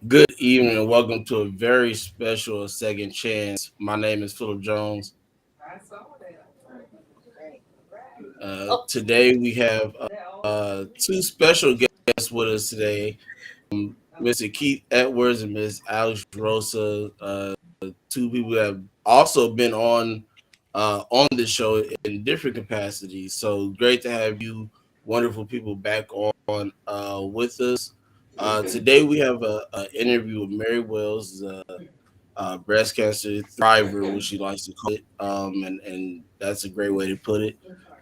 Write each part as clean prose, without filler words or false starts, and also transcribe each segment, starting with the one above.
Good evening and welcome to a very special second chance. My name is Philip Jones. Oh, Today we have two special guests with us today, Mr. Keith Edwards and Miss Alex Rosa. Two people that have also been on this show in different capacities. So great to have you, wonderful people, back on with us. Today we have a interview with Mary Wells, breast cancer thriver, which she likes to call it, and that's a great way to put it.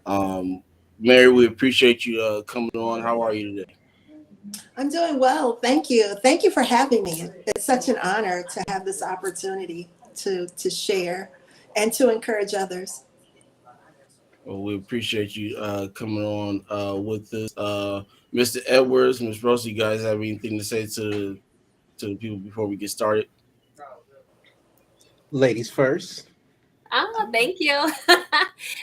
Um, Mary, we appreciate you coming on. How are you today? I'm doing well. Thank you. Thank you for having me. It's such an honor to have this opportunity to share and to encourage others. Well, we appreciate you coming on with us. Mr. Edwards, Ms. Rosa, you guys have anything to say to the people before we get started? Ladies first. thank you.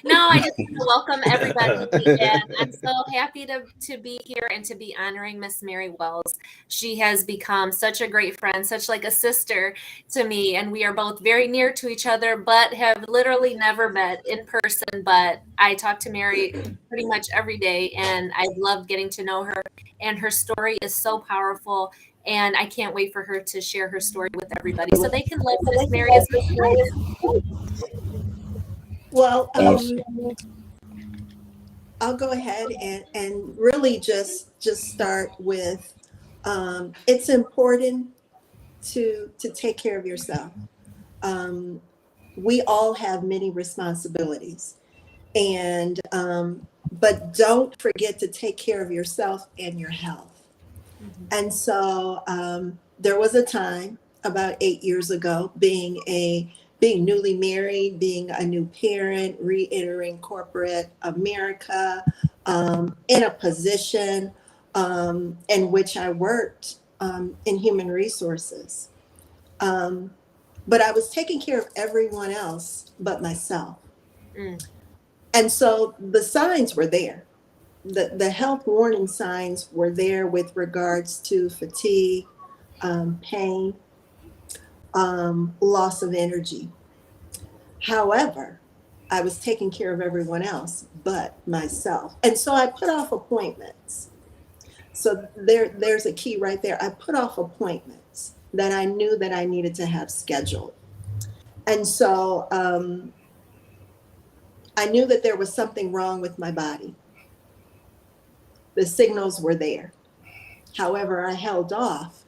No, I just want to welcome everybody, and I'm so happy to be here and to be honoring Miss Mary Wells. She has become such a great friend, such like a sister to me, and we are both very near to each other, but have literally never met in person. But I talk to Mary pretty much every day, and I've loved getting to know her. And her story is so powerful, and I can't wait for her to share her story with everybody so they can love Miss Mary as much as I do. Well, Awesome. I'll go ahead and really just start with it's important to take care of yourself. Um, we all have many responsibilities, and but don't forget to take care of yourself and your health. And so there was a time about 8 years ago, being newly married, being a new parent, re-entering corporate America, in a position in which I worked in human resources. Um, but I was taking care of everyone else but myself. Mm. And so the signs were there. The health warning signs were there with regards to fatigue, pain, loss of energy. However, I was taking care of everyone else but myself. And so I put off appointments. So there's a key right there. I put off appointments that I knew that I needed to have scheduled. And so I knew that there was something wrong with my body. The signals were there. However, I held off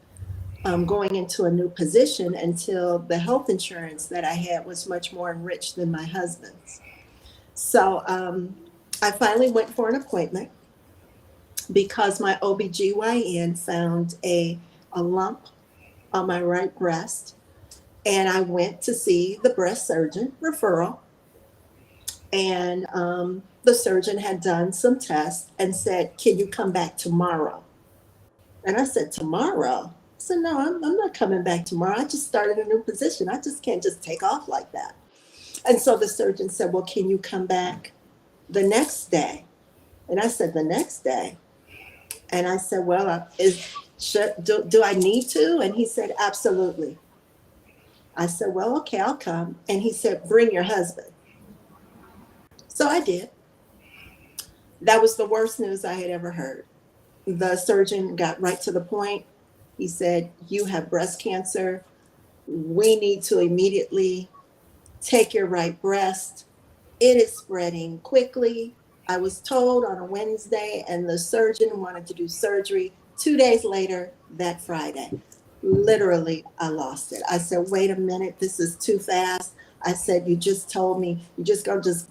going into a new position until the health insurance that I had was much more enriched than my husband's. So I finally went for an appointment because my OBGYN found a lump on my right breast. And I went to see the breast surgeon, referral. And the surgeon had done some tests and said, "Can you come back tomorrow?" And I said, "Tomorrow?" I said, "No, I'm not coming back tomorrow. I just started a new position. I just can't just take off like that." And so the surgeon said, "Well, can you come back the next day?" And I said, "The next day?" And I said, "Well, do I need to?" And he said, "Absolutely." I said, "Well, okay, I'll come." And he said, "Bring your husband." So I did. That was the worst news I had ever heard. The surgeon got right to the point. He said, "You have breast cancer. We need to immediately take your right breast. It is spreading quickly." I was told on a Wednesday, and the surgeon wanted to do surgery 2 days later, that Friday. Literally, I lost it. I said, "Wait a minute, this is too fast." I said, "You just told me you just gonna just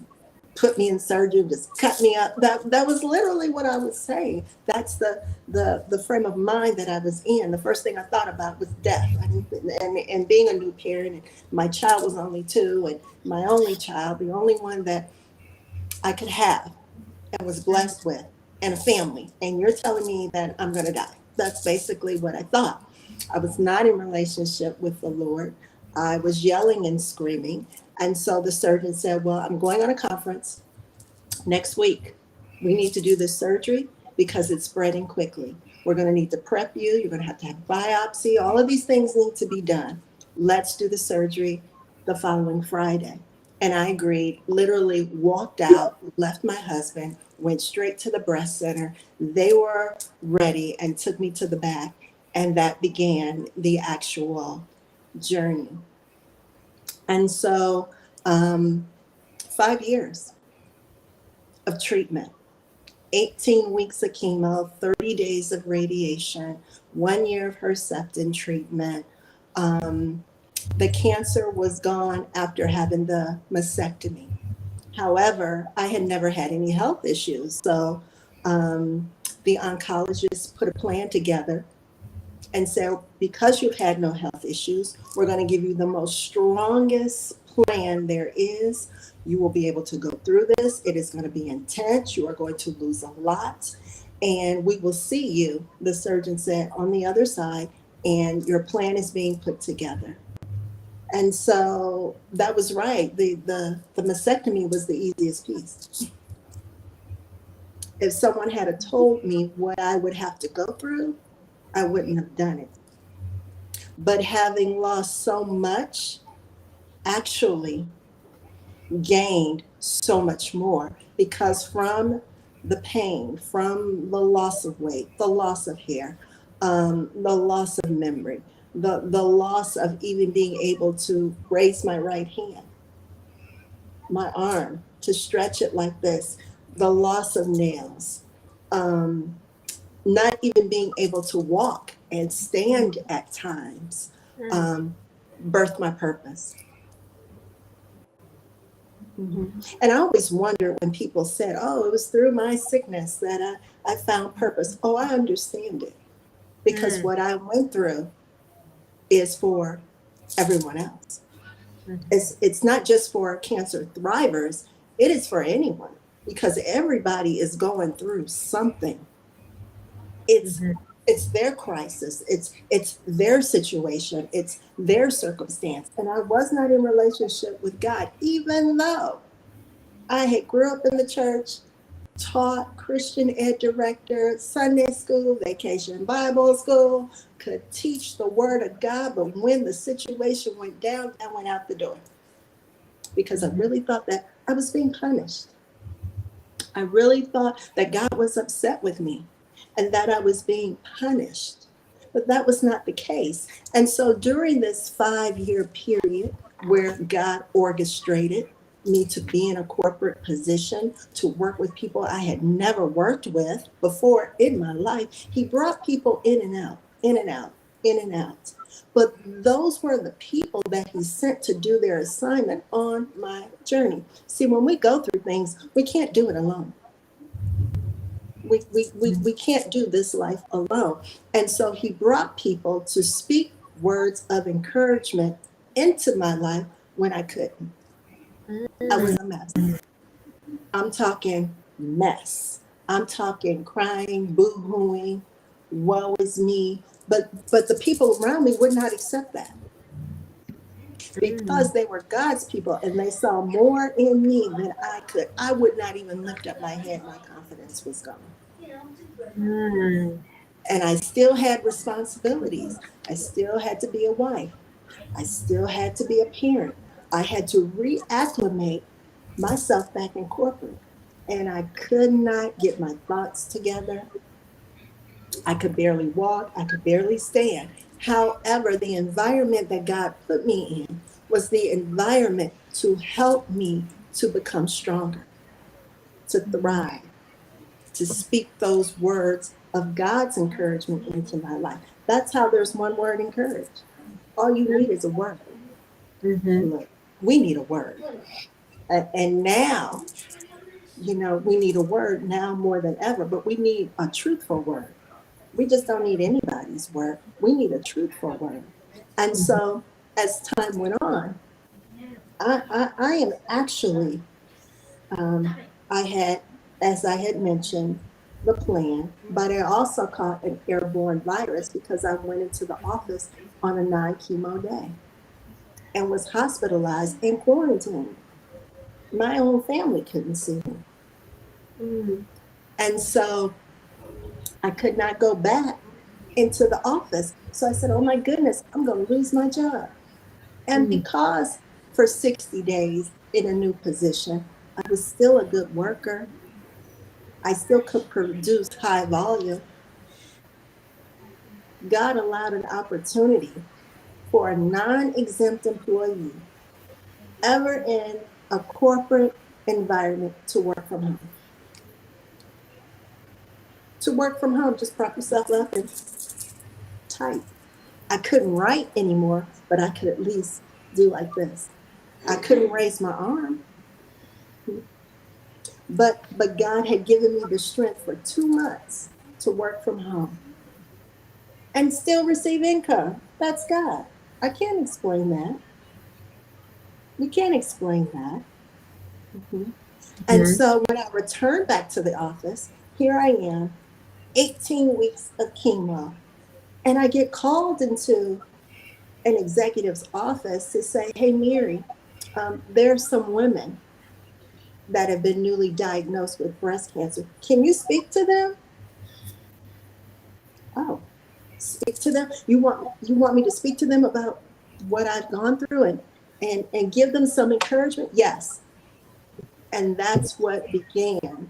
put me in surgery, just cut me up." That was literally what I was saying. That's the frame of mind that I was in. The first thing I thought about was death, and being a new parent. And my child was only two, and my only child, the only one that I could have and was blessed with, and a family. And you're telling me that I'm going to die. That's basically what I thought. I was not in relationship with the Lord. I was yelling and screaming. And so the surgeon said, "Well, I'm going on a conference next week. We need to do this surgery because it's spreading quickly." We're going to need to prep you. You're going to have biopsy. All of these things need to be done. Let's do the surgery the following Friday. And I agreed, literally walked out, left my husband, went straight to the breast center. They were ready and took me to the back. And that began the actual journey. And so 5 years of treatment, 18 weeks of chemo, 30 days of radiation, 1 year of Herceptin treatment. The cancer was gone after having the mastectomy. However, I had never had any health issues. So the oncologist put a plan together and said, because you've had no health issues, we're going to give you the most strongest plan there is. You will be able to go through this. It is going to be intense. You are going to lose a lot. And we will see you, the surgeon said, on the other side, and your plan is being put together. And so that was right. The mastectomy was the easiest piece. If someone had told me what I would have to go through, I wouldn't have done it. But having lost so much, actually gained so much more, because from the pain, from the loss of weight, the loss of hair, the loss of memory, the loss of even being able to raise my right hand, my arm, to stretch it like this, the loss of nails, not even being able to walk and stand at times, birthed my purpose. And I always wondered when people said, oh, it was through my sickness that I found purpose. Oh, I understand it. Because what I went through is for everyone else. It's not just for cancer thrivers, it is for anyone, because everybody is going through something. It's their crisis, it's their situation, it's their circumstance. And I was not in relationship with God, even though I had grew up in the church, taught Christian ed director, Sunday school, vacation Bible school, could teach the word of God. But when the situation went down, I went out the door, because I really thought that I was being punished. I really thought that God was upset with me and that I was being punished. But that was not the case. And so during this 5-year period where God orchestrated me to be in a corporate position, to work with people I had never worked with before in my life, he brought people in and out, in and out, in and out. But those were the people that he sent to do their assignment on my journey. See, when we go through things, we can't do it alone. We can't do this life alone. And so he brought people to speak words of encouragement into my life when I couldn't. I was a mess. I'm talking mess. I'm talking crying, boo-hooing, woe is me. But the people around me would not accept that, because they were God's people and they saw more in me than I could. I would not even lift up my head. My confidence was gone. And I still had responsibilities. I still had to be a wife. I still had to be a parent. I had to reacclimate myself back in corporate. And I could not get my thoughts together. I could barely walk. I could barely stand. However, the environment that God put me in was the environment to help me to become stronger, to thrive, to speak those words of God's encouragement into my life. That's how there's one word: encourage. All you need is a word. Look, we need a word. And now, we need a word now more than ever, but we need a truthful word. We just don't need anybody's word. We need a truthful word. And so as time went on, I am actually, I had, as I had mentioned, the plan, but I also caught an airborne virus because I went into the office on a non-chemo day and was hospitalized and quarantined. My own family couldn't see me. And so I could not go back into the office. So I said, oh my goodness, I'm going to lose my job. And because for 60 days in a new position, I was still a good worker, I still could produce high volume. God allowed an opportunity for a non exempt employee ever in a corporate environment to work from home. To work from home, just prop yourself up and type. I couldn't write anymore, but I could at least do like this. I couldn't raise my arm, but God had given me the strength for 2 months to work from home and still receive income. That's God. I can't explain that. You can't explain that. Mhm. And so when I returned back to the office, here I am, 18 weeks of chemo, and I get called into an executive's office to say, hey, Mary, there's some women that have been newly diagnosed with breast cancer. Can you speak to them? Oh, speak to them. You want me to speak to them about what I've gone through and give them some encouragement? Yes. And that's what began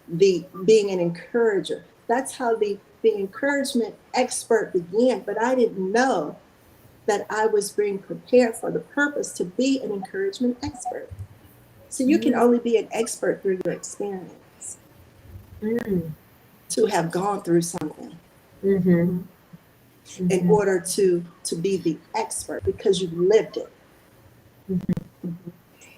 the being an encourager. That's how the encouragement expert began. But I didn't know that I was being prepared for the purpose to be an encouragement expert. So you can only be an expert through your experience, to have gone through something in order to be the expert, because you lived it.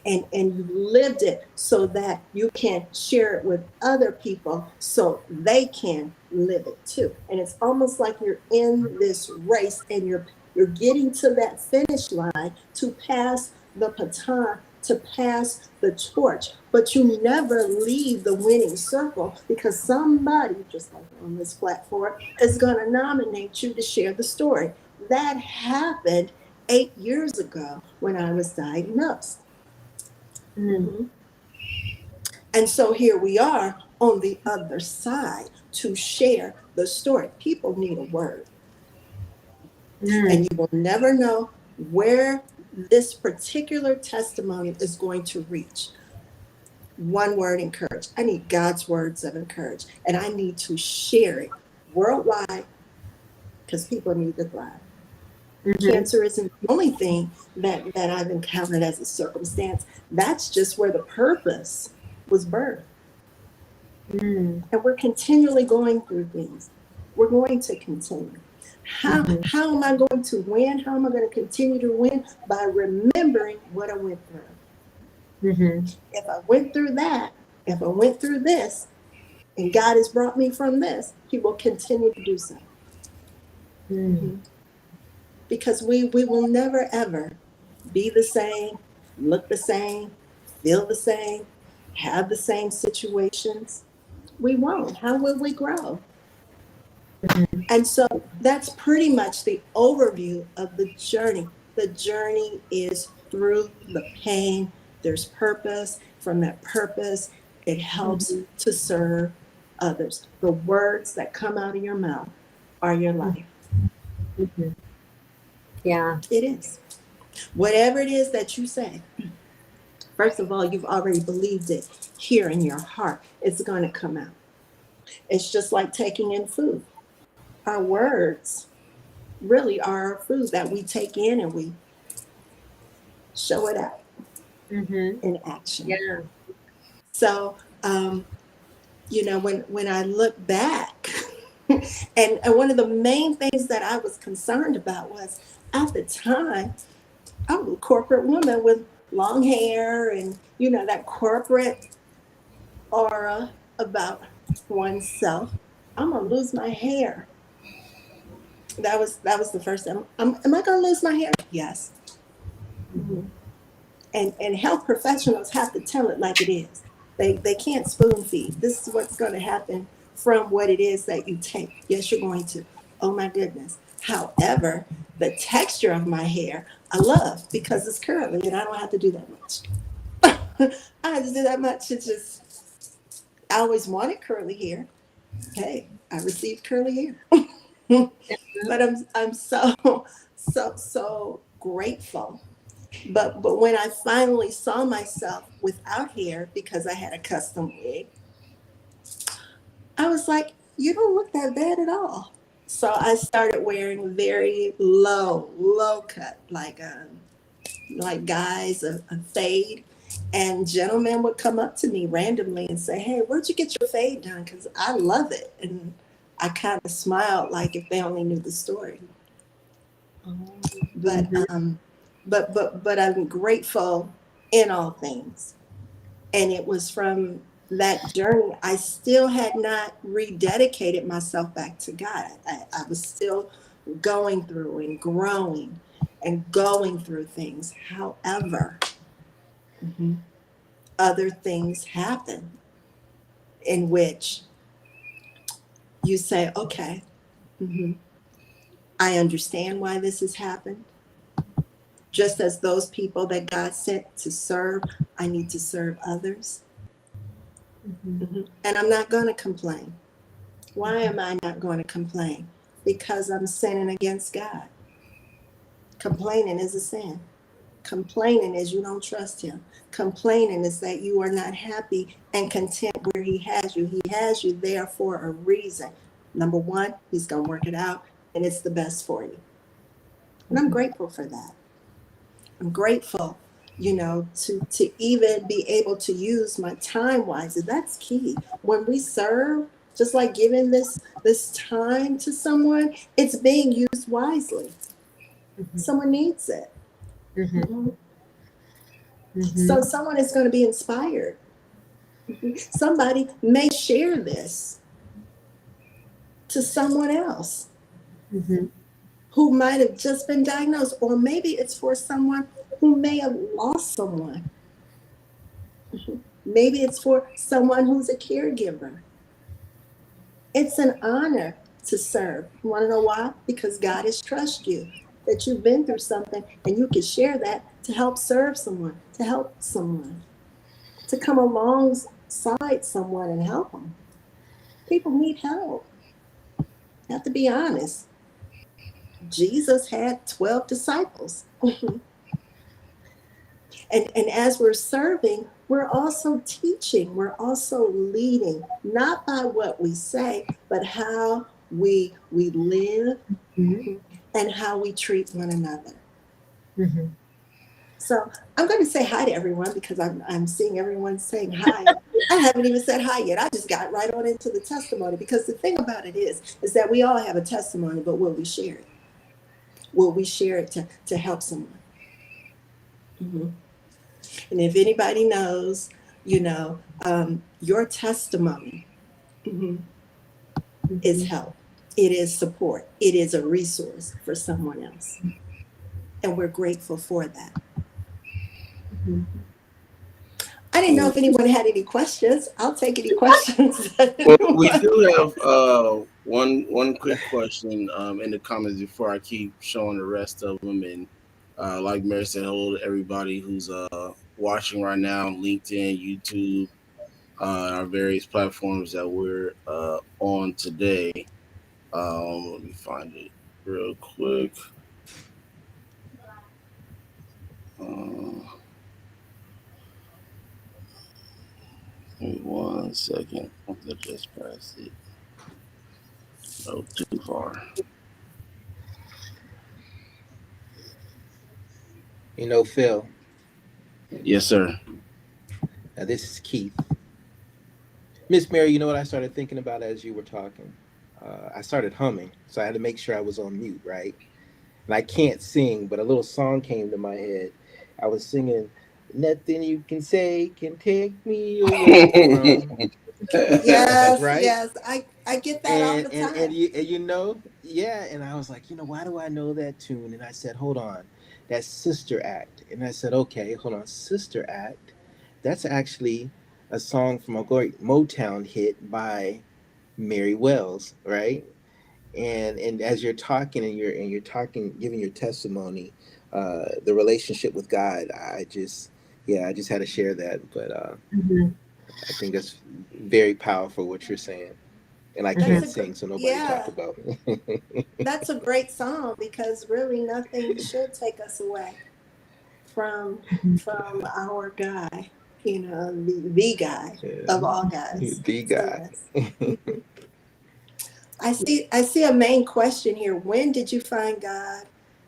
And you lived it so that you can share it with other people so they can live it too. And it's almost like you're in this race and you're getting to that finish line to pass the baton, to pass the torch, but you never leave the winning circle, because somebody, just like on this platform, is going to nominate you to share the story. That happened 8 years ago when I was diagnosed. And so here we are on the other side to share the story. People need a word. And you will never know where this particular testimony is going to reach. One word, encourage. I need God's words of encourage. And I need to share it worldwide, because people need to thrive. Cancer isn't the only thing that I've encountered as a circumstance. That's just where the purpose was birthed. And we're continually going through things. We're going to continue. How am I going to win? How am I going to continue to win? By remembering what I went through. If I went through that, if I went through this, and God has brought me from this, He will continue to do so. Because we will never, ever be the same, look the same, feel the same, have the same situations. We won't. How will we grow? And so that's pretty much the overview of the journey. The journey is through the pain. There's purpose. From that purpose, it helps to serve others. The words that come out of your mouth are your life. Yeah. It is. Whatever it is that you say, first of all, you've already believed it here in your heart. It's going to come out. It's just like taking in food. Our words really are our food that we take in and we show it out in action. Yeah. So, when I look back, and one of the main things that I was concerned about was, at the time, I was a corporate woman with long hair and, that corporate aura about oneself. I'm going to lose my hair. That was the first time. Am I going to lose my hair? Yes. And health professionals have to tell it like it is. They can't spoon feed. This is what's going to happen from what it is that you take. Yes, you're going to. Oh my goodness. However, the texture of my hair, I love, because it's curly and I don't have to do that much. I have to do that much. It's just, I always wanted curly hair. hey, I received curly hair. But I'm so grateful. But when I finally saw myself without hair because I had a custom wig, I was like, you don't look that bad at all. So I started wearing very low cut, like guys, a fade. And gentlemen would come up to me randomly and say, hey, where'd you get your fade done? Because I love it. And I kind of smiled like if they only knew the story. But but I'm grateful in all things. And it was from that journey, I still had not rededicated myself back to God. I was still going through and growing and going through things. However, other things happen in which you say, okay, I understand why this has happened. Just as those people that God sent to serve, I need to serve others. And I'm not going to complain. Why am I not going to complain? Because I'm sinning against God. Complaining is a sin. Complaining is you don't trust him. Complaining is that you are not happy and content where he has you. He has you there for a reason. Number one, he's going to work it out, and it's the best for you. And I'm grateful for that. I'm grateful, to even be able to use my time wisely. That's key. When we serve, just like giving this time to someone, it's being used wisely. Someone needs it. So someone is going to be inspired. Somebody may share this to someone else who might have just been diagnosed, or maybe it's for someone who may have lost someone. Maybe it's for someone who's a caregiver. It's an honor to serve. You want to know why? Because God has trusted you, that you've been through something and you can share that to help serve someone, to help someone, to come alongside someone and help them. People need help. You have to be honest. Jesus had 12 disciples. And as we're serving, we're also teaching, we're also leading, not by what we say, but how we live and how we treat one another. So I'm going to say hi to everyone because I'm seeing everyone saying hi. I haven't even said hi yet. I just got right on into the testimony, because the thing about it is that we all have a testimony, but will we share it? Will we share it to help someone? And if anybody knows, your testimony is help. It is support. It is a resource for someone else. And we're grateful for that. I didn't know if anyone had any questions. I'll take any questions. Well, we do have one quick question in the comments before I keep showing the rest of them. And like Mary said, hold everybody who's watching right now on LinkedIn, YouTube, our various platforms that we're on today. Let me find it real quick. Wait 1 second. I just pressed it. Oh, too far. Phil. Yes, sir. Now, this is Keith. Miss Mary, you know what I started thinking about as you were talking? I started humming, so I had to make sure I was on mute, right? And I can't sing, but a little song came to my head. I was singing, "Nothing you can say can take me away from." Yes, right? yes. I get that all the time. And I was like, why do I know that tune? And I said, hold on, that's Sister Act. And I said, okay, hold on, Sister Act. That's actually a song from a great Motown hit by Mary Wells, right? And as you're talking and you're talking, giving your testimony, the relationship with God, I just had to share that. But I think that's very powerful what you're saying. And I That's can't a sing, so nobody yeah, talk about me. that's a great song because really nothing should take us away from our guy, the guy Yeah, of all guys. the So guy. yes. Mhm. I see a main question here. When did you find God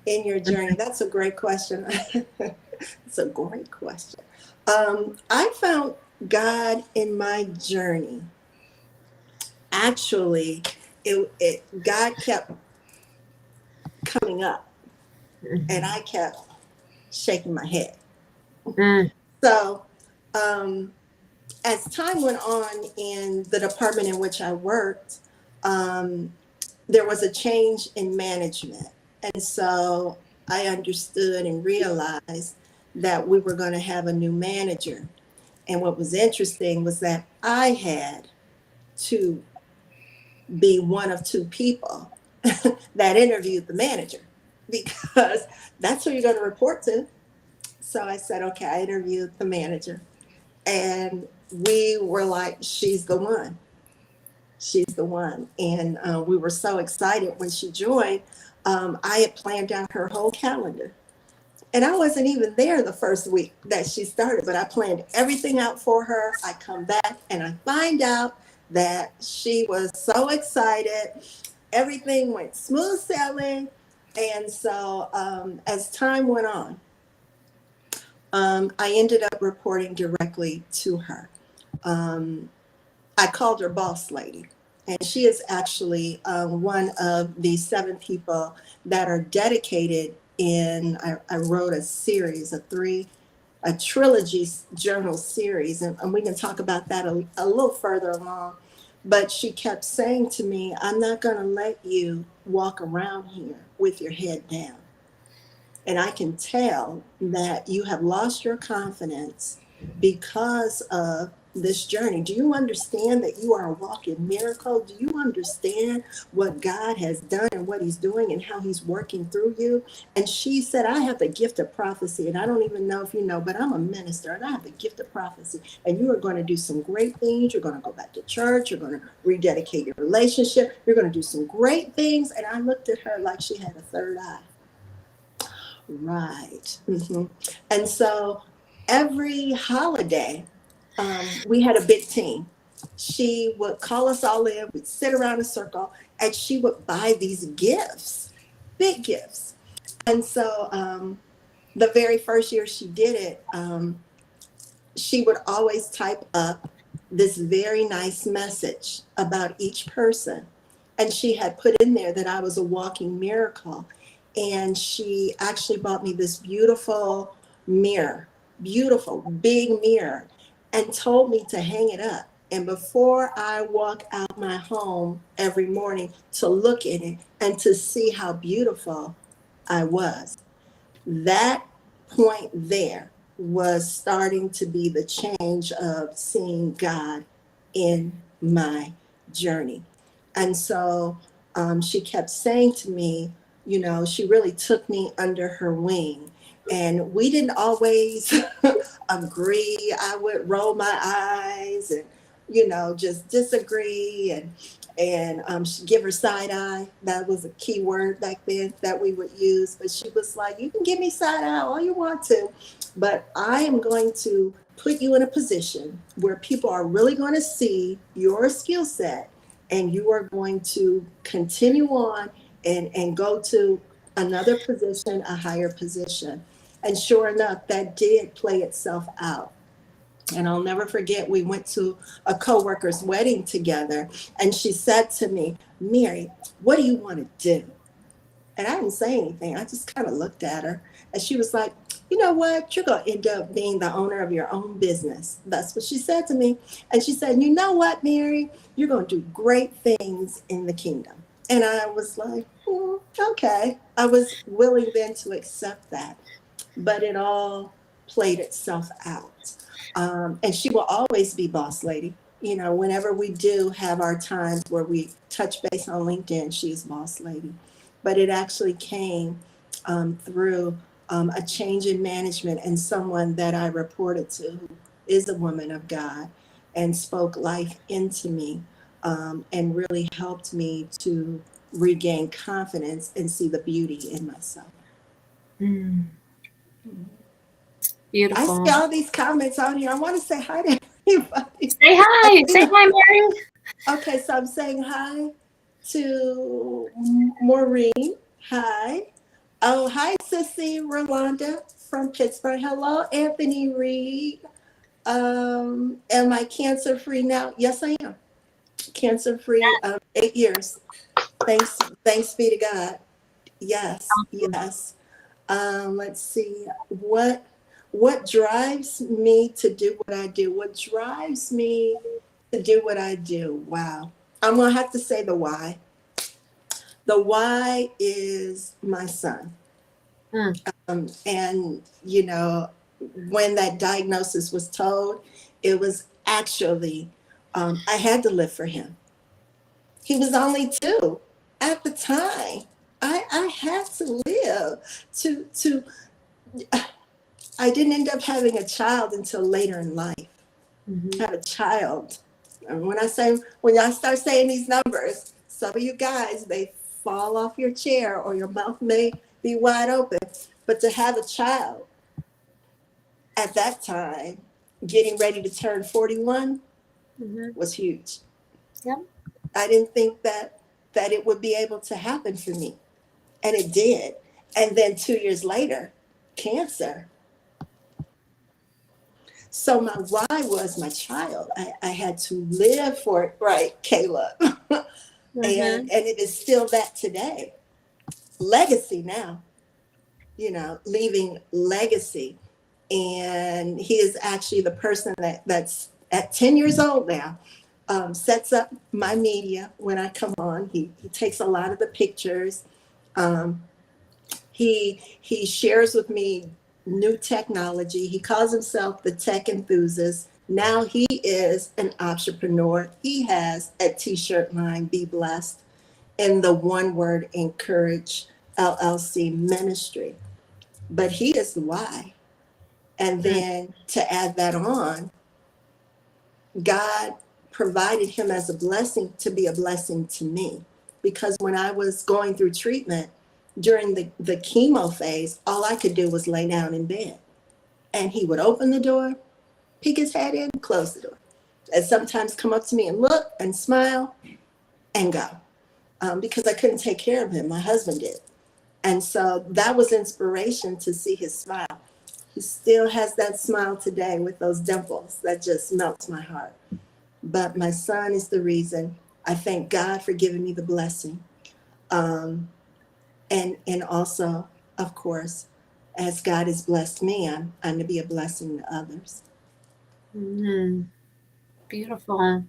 in your journey? That's a great question. It's a great question. I found God in my journey. Actually, God kept coming up, and I kept shaking my head. Mm. So, um, as time went on in the department in which I worked, um, there was a change in management. And so I understood and realized that we were going to have a new manager. And what was interesting was that I had to be one of two people that interviewed the manager because that's who you're going to report to. So I said, okay, I interviewed the manager. And we were like, she's the one. She's the one. And we were so excited when she joined. I had planned out her whole calendar. And I wasn't even there the first week that she started, but I planned everything out for her. I come back and I find out that she was so excited. Everything went smooth sailing. And so as time went on, I ended up reporting directly to her. Um, I called her boss lady. And she is actually one of the 7 people that are dedicated I wrote a series, a trilogy journal series, and we can talk about that a little further along. But she kept saying to me, I'm not going to let you walk around here with your head down. And I can tell that you have lost your confidence because of this journey. Do you understand that you are a walking miracle? Do you understand what God has done and what he's doing and how he's working through you? And she said, I have the gift of prophecy. And I don't even know if you know, but I'm a minister and I have the gift of prophecy. And you are going to do some great things. You're going to go back to church. You're going to rededicate your relationship. You're going to do some great things. And I looked at her like she had a third eye. Right. Hmm. And so every holiday, we had a big team. She would call us all in, we'd sit around a circle, and she would buy these gifts, big gifts. And so the very first year she did it, she would always type up this very nice message about each person. And she had put in there that I was a walking miracle. And she actually bought me this beautiful mirror, beautiful big mirror, and told me to hang it up. And before I walk out my home every morning to look at it and to see how beautiful I was, that point there was starting to be the change of seeing God in my journey. And so she kept saying to me, she really took me under her wing. And we didn't always agree. I would roll my eyes and, just disagree and she'd give her side eye. That was a key word back then that we would use. But she was like, you can give me side eye all you want to, but I am going to put you in a position where people are really going to see your skill set and you are going to continue on and go to another position, a higher position. And sure enough, that did play itself out. And I'll never forget, we went to a coworker's wedding together, and she said to me, Mary, what do you want to do? And I didn't say anything. I just kind of looked at her, and she was like, you know what? You're going to end up being the owner of your own business. That's what she said to me. And she said, you know what, Mary? You're going to do great things in the kingdom. And I was like, okay. I was willing then to accept that. But it all played itself out. And she will always be boss lady. Whenever we do have our times where we touch base on LinkedIn, she's boss lady. But it actually came through a change in management and someone that I reported to who is a woman of God and spoke life into me and really helped me to regain confidence and see the beauty in myself. Mm. I Beautiful. see all these comments on here. I want to say hi to everybody. Say hi. Say hi, Mary. Okay, so I'm saying hi to Maureen. Hi. Oh, hi, Sissy Rolanda from Pittsburgh. Hello, Anthony Reed. Am I cancer free now? Yes, I am. Cancer free. 8 years. Thanks be to God. Yes, yes. Let's see. What drives me to do what I do? What drives me to do what I do? Wow. I'm gonna have to say the why. The why is my son. Mm. And when that diagnosis was told, it was actually I had to live for him. He was only 2 at the time. I had to live to I didn't end up having a child until later in life. Mhm. I had a child. And when I start saying these numbers, some of you guys may fall off your chair or your mouth may be wide open. But to have a child at that time, getting ready to turn 41, Mhm. was huge. Yep. I didn't think that it would be able to happen for me. And it did. And then 2 years later, cancer. So my why was my child. I had to live for it, right, Caleb? Mhm. And it is still that today. Legacy now, leaving legacy. And he is actually the person that's at 10 years old now, sets up my media when I come on. He takes a lot of the pictures. Um, he shares with me new technology. He calls himself the tech enthusiast. Now he is an entrepreneur. He has a t-shirt line, Be Blessed, in the One Word Encourage LLC ministry. But he is the why. And then to add that on, God provided him as a blessing to be a blessing to me. Because when I was going through treatment during the chemo phase, all I could do was lay down in bed. And he would open the door, peek his head in, close the door. And sometimes come up to me and look and smile and go. Because I couldn't take care of him. My husband did. And so that was inspiration to see his smile. He still has that smile today with those dimples that just melts my heart. But my son is the reason. I thank God for giving me the blessing. And also, of course, as God has blessed me, I'm to be a blessing to others. Mhm. Beautiful.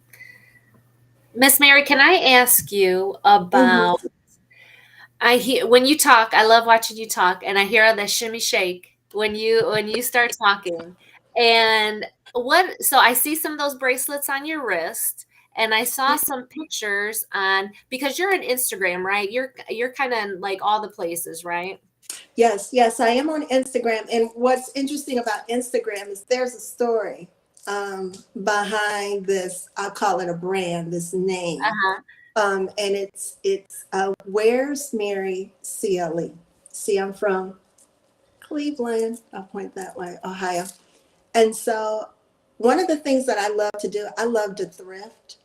Miss Mary, can I ask you about Mhm. I hear when you talk, I love watching you talk, and I hear the shimmy shake when you start talking. And so I see some of those bracelets on your wrist, and I saw some pictures on because you're on Instagram, right? You're kind of like all the places, right? Yes, I am on Instagram. And what's interesting about Instagram is there's a story behind this. I'll call it a brand, this name. Uh-huh. And it's Where's Mary CLE? See, I'm from Cleveland. I'll point that way, Ohio. And so one of the things that I love to do, I love to thrift.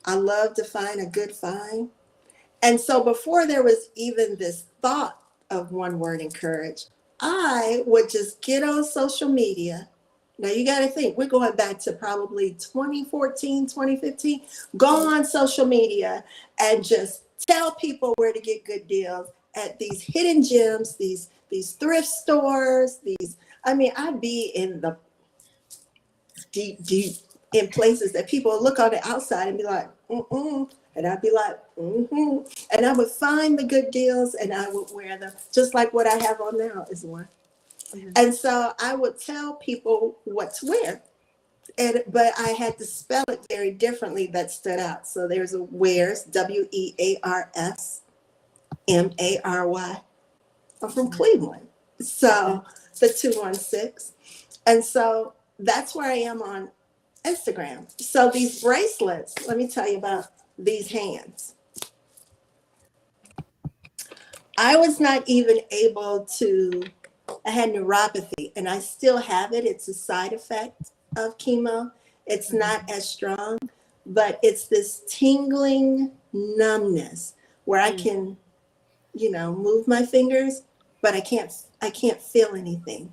I love to find a good find. And so before there was even this thought of One Word Encourage, I would just get on social media. Now you got to think, we're going back to probably 2014, 2015. Go on social media and just tell people where to get good deals at these hidden gems, these thrift stores, I'd be in the deep in places that people look on the outside and be like, mm-mm. And I'd be like, mm-hmm. And I would find the good deals and I would wear them, just like what I have on now is one. Mm-hmm. And so I would tell people what to wear. But I had to spell it very differently that stood out. So there's a Wears, WEARS MARY. I'm from Cleveland. So the 216. And so that's where I am on Instagram. So these bracelets, let me tell you about these hands. I was not even able to, I had neuropathy and I still have it. It's a side effect of chemo. It's not as strong, but it's this tingling numbness where I can, move my fingers, but I can't feel anything.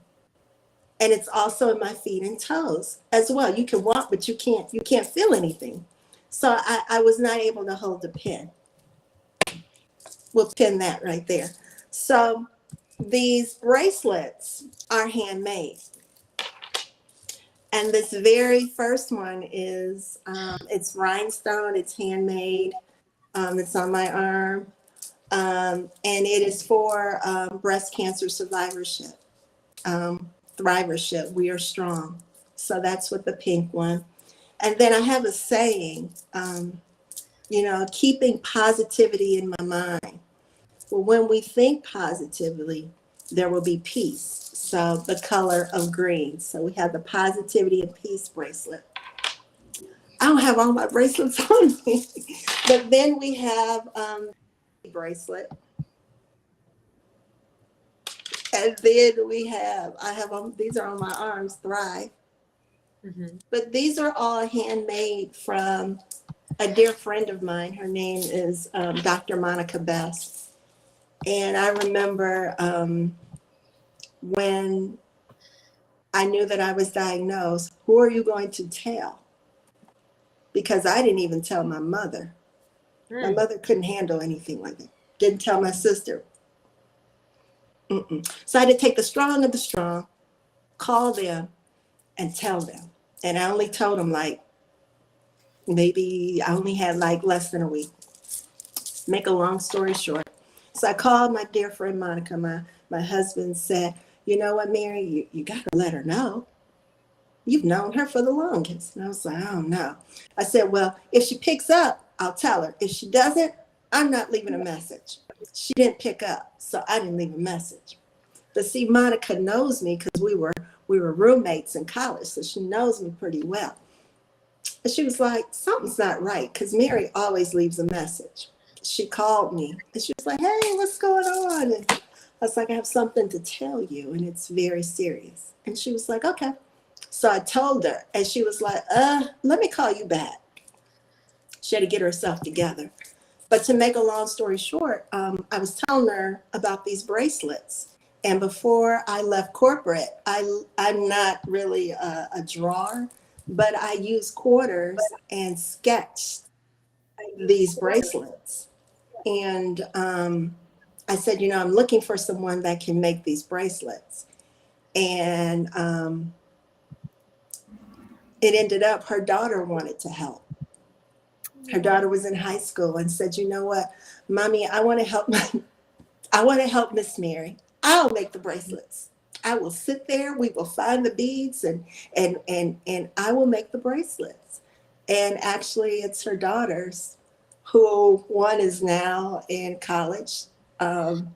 And it's also in my feet and toes as well. You can walk, but you can't feel anything. So I was not able to hold the pen. We'll pin that right there. So these bracelets are handmade. And this very first one is, it's rhinestone, it's handmade, it's on my arm. And it is for breast cancer survivorship, thrivership, we are strong. So that's with the pink one. And then I have a saying, keeping positivity in my mind. Well, when we think positively, there will be peace. So the color of green. So we have the positivity and peace bracelet. I don't have all my bracelets on me, but then we have bracelet. And then I have these are on my arms, Thrive. Mm-hmm. But these are all handmade from a dear friend of mine. Her name is Dr. Monica Best. And I remember when I knew that I was diagnosed, who are you going to tell? Because I didn't even tell my mother. My mother couldn't handle anything like that. Didn't tell my sister. So I had to take the strong of the strong, call them, and tell them. And I only told them maybe I only had less than a week. Make a long story short. So I called my dear friend Monica. My husband said, you know what, Mary, you got to let her know. You've known her for the longest. And I was like, oh, no. I said, well, if she picks up, I'll tell her. If she doesn't, I'm not leaving a message. She didn't pick up, so I didn't leave a message. But see, Monica knows me because we were roommates in college, so she knows me pretty well. And she was like, something's not right, because Mary always leaves a message. She called me, and she was like, hey, what's going on? And I was like, I have something to tell you, and it's very serious. And she was like, okay. So I told her, and she was like, let me call you back. She had to get herself together. But to make a long story short, I was telling her about these bracelets. And before I left corporate, I'm not really a drawer, but I use quarters and sketched these bracelets. And I said, I'm looking for someone that can make these bracelets. And it ended up her daughter wanted to help. Her daughter was in high school and said, you know what, Mommy, I want to help Miss Mary. I'll make the bracelets. I will sit there. We will find the beads and I will make the bracelets. And actually it's her daughters, who one is now in college. And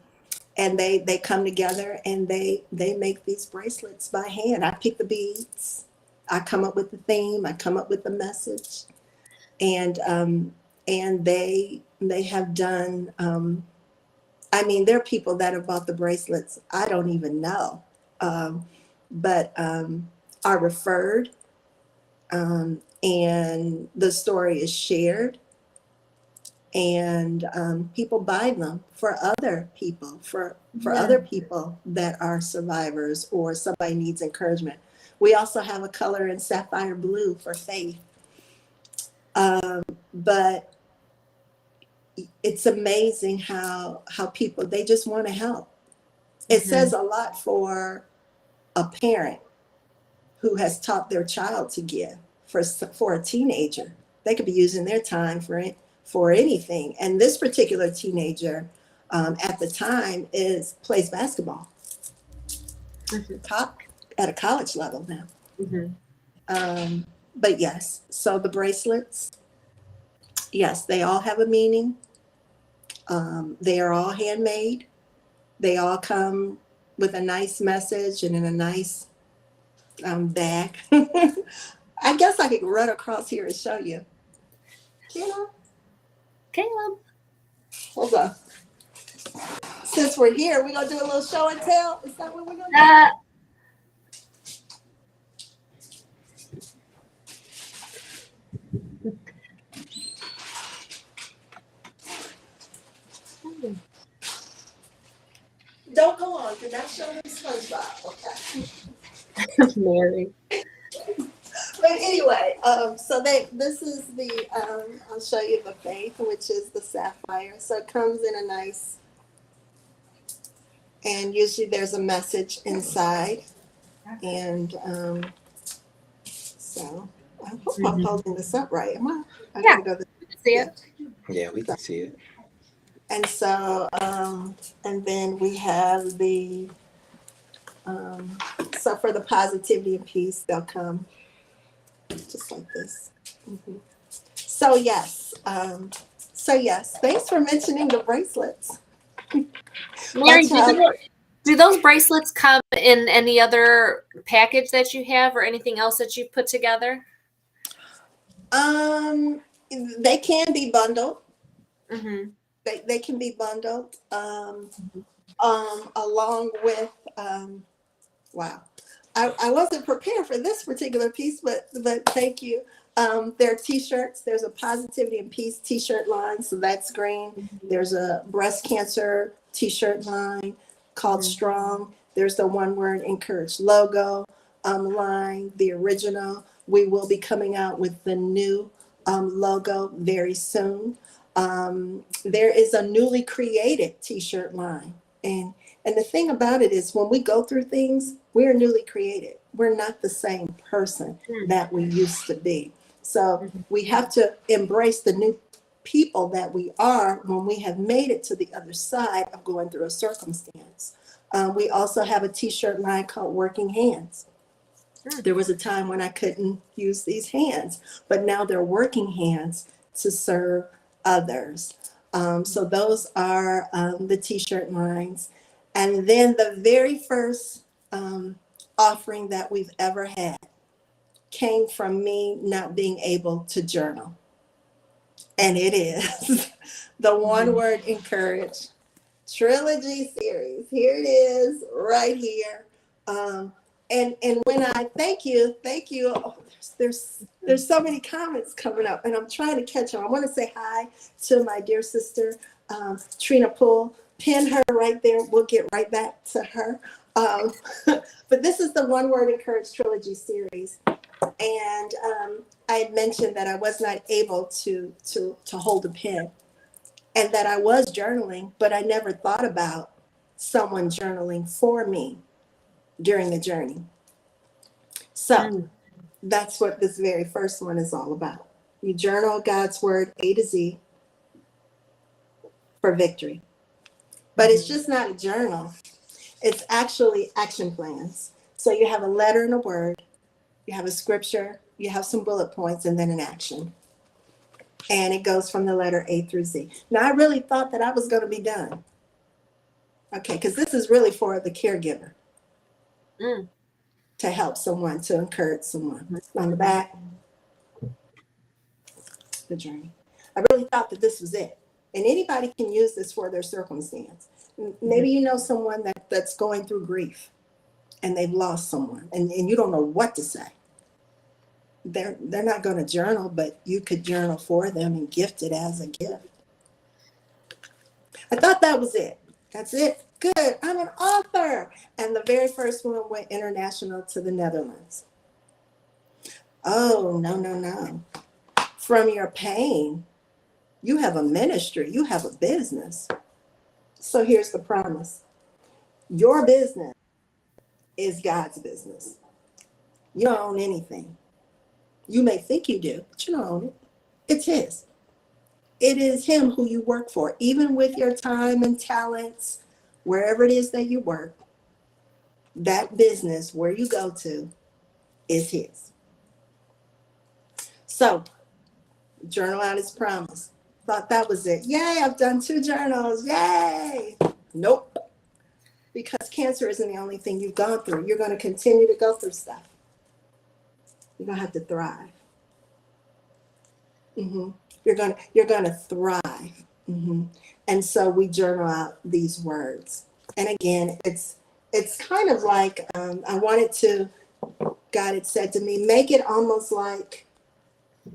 they come together and they make these bracelets by hand. I pick the beads. I come up with the theme. I come up with the message. And they have done, there are people that have bought the bracelets I don't even know, but are referred, and the story is shared, and people buy them for other people, for other people that are survivors or somebody needs encouragement. We also have a color in sapphire blue for faith. But it's amazing how people, they just want to help. It says a lot for a parent who has taught their child to give. For a teenager, they could be using their time for anything. And this particular teenager at the time plays basketball at a college level now. But yes, so the bracelets, yes, they all have a meaning. They are all handmade. They all come with a nice message and in a nice bag. I guess I could run across here and show you. Caleb. Hold on. Since we're here, we're going to do a little show and tell. Is that what we're going to do? Don't go on. Do not show them SpongeBob. Okay. Mary. But anyway, so this is the, I'll show you the faith, which is the sapphire. So it comes in a nice, and usually there's a message inside. And so I hope I'm holding this up right. Am I? I Yeah. gotta go See it? Yeah, we can see it. And so, and then we have the, so for the positivity and peace, they'll come just like this. Mhm. So yes, thanks for mentioning the bracelets. Mary, That's do those bracelets come in any other package that you have or anything else that you've put together? They can be bundled. Mm-hmm. They can be bundled, along with, wow. I wasn't prepared for this particular piece, but thank you. There are t-shirts. There's a positivity and peace t-shirt line, so that's green. There's a breast cancer t-shirt line called Strong. There's the one word encourage logo line, the original. We will be coming out with the new logo very soon. There is a newly created t-shirt line. And the thing about it is when we go through things, we're newly created. We're not the same person that we used to be. So we have to embrace the new people that we are when we have made it to the other side of going through a circumstance. We also have a t-shirt line called Working Hands. There was a time when I couldn't use these hands, but now they're working hands to serve others. So those are the t-shirt lines. And then the very first offering that we've ever had came from me not being able to journal. And it is the One Word Encourage Trilogy series. Here it is right here. And when I thank you, oh, there's so many comments coming up and I'm trying to catch them. I want to say hi to my dear sister, Trina Poole. Pin her right there. We'll get right back to her. But this is the One Word Encourage Trilogy series. And I had mentioned that I was not able to hold a pen and that I was journaling, but I never thought about someone journaling for me during the journey. So that's what this very first one is all about. You journal God's word A to Z for victory. But it's just not a journal. It's actually action plans. So you have a letter and a word, you have a scripture, you have some bullet points, and then an action. And it goes from the letter A through Z. Now, I really thought that I was going to be done. Okay, because this is really for the caregiver. To help someone, to encourage someone. On the back, the journey. I really thought that this was it. And anybody can use this for their circumstance. Maybe you know someone that's going through grief and they've lost someone and you don't know what to say. They're not going to journal, but you could journal for them and gift it as a gift. I thought that was it. That's it. Good. I'm an author. And the very first one went international to the Netherlands. Oh, no. From your pain, you have a ministry. You have a business. So here's the promise. Your business is God's business. You don't own anything. You may think you do, but you don't own it. It's His. It is Him who you work for, even with your time and talents, wherever it is that you work. That business, where you go to, is His. So, journal out His promise. Thought that was it. Yay, I've done 2 journals. Yay. Nope. Because cancer isn't the only thing you've gone through. You're going to continue to go through stuff. You're gonna have to thrive. You're gonna thrive. And so we journal out these words. And again, it's kind of like I wanted to. God had said to me, make it almost like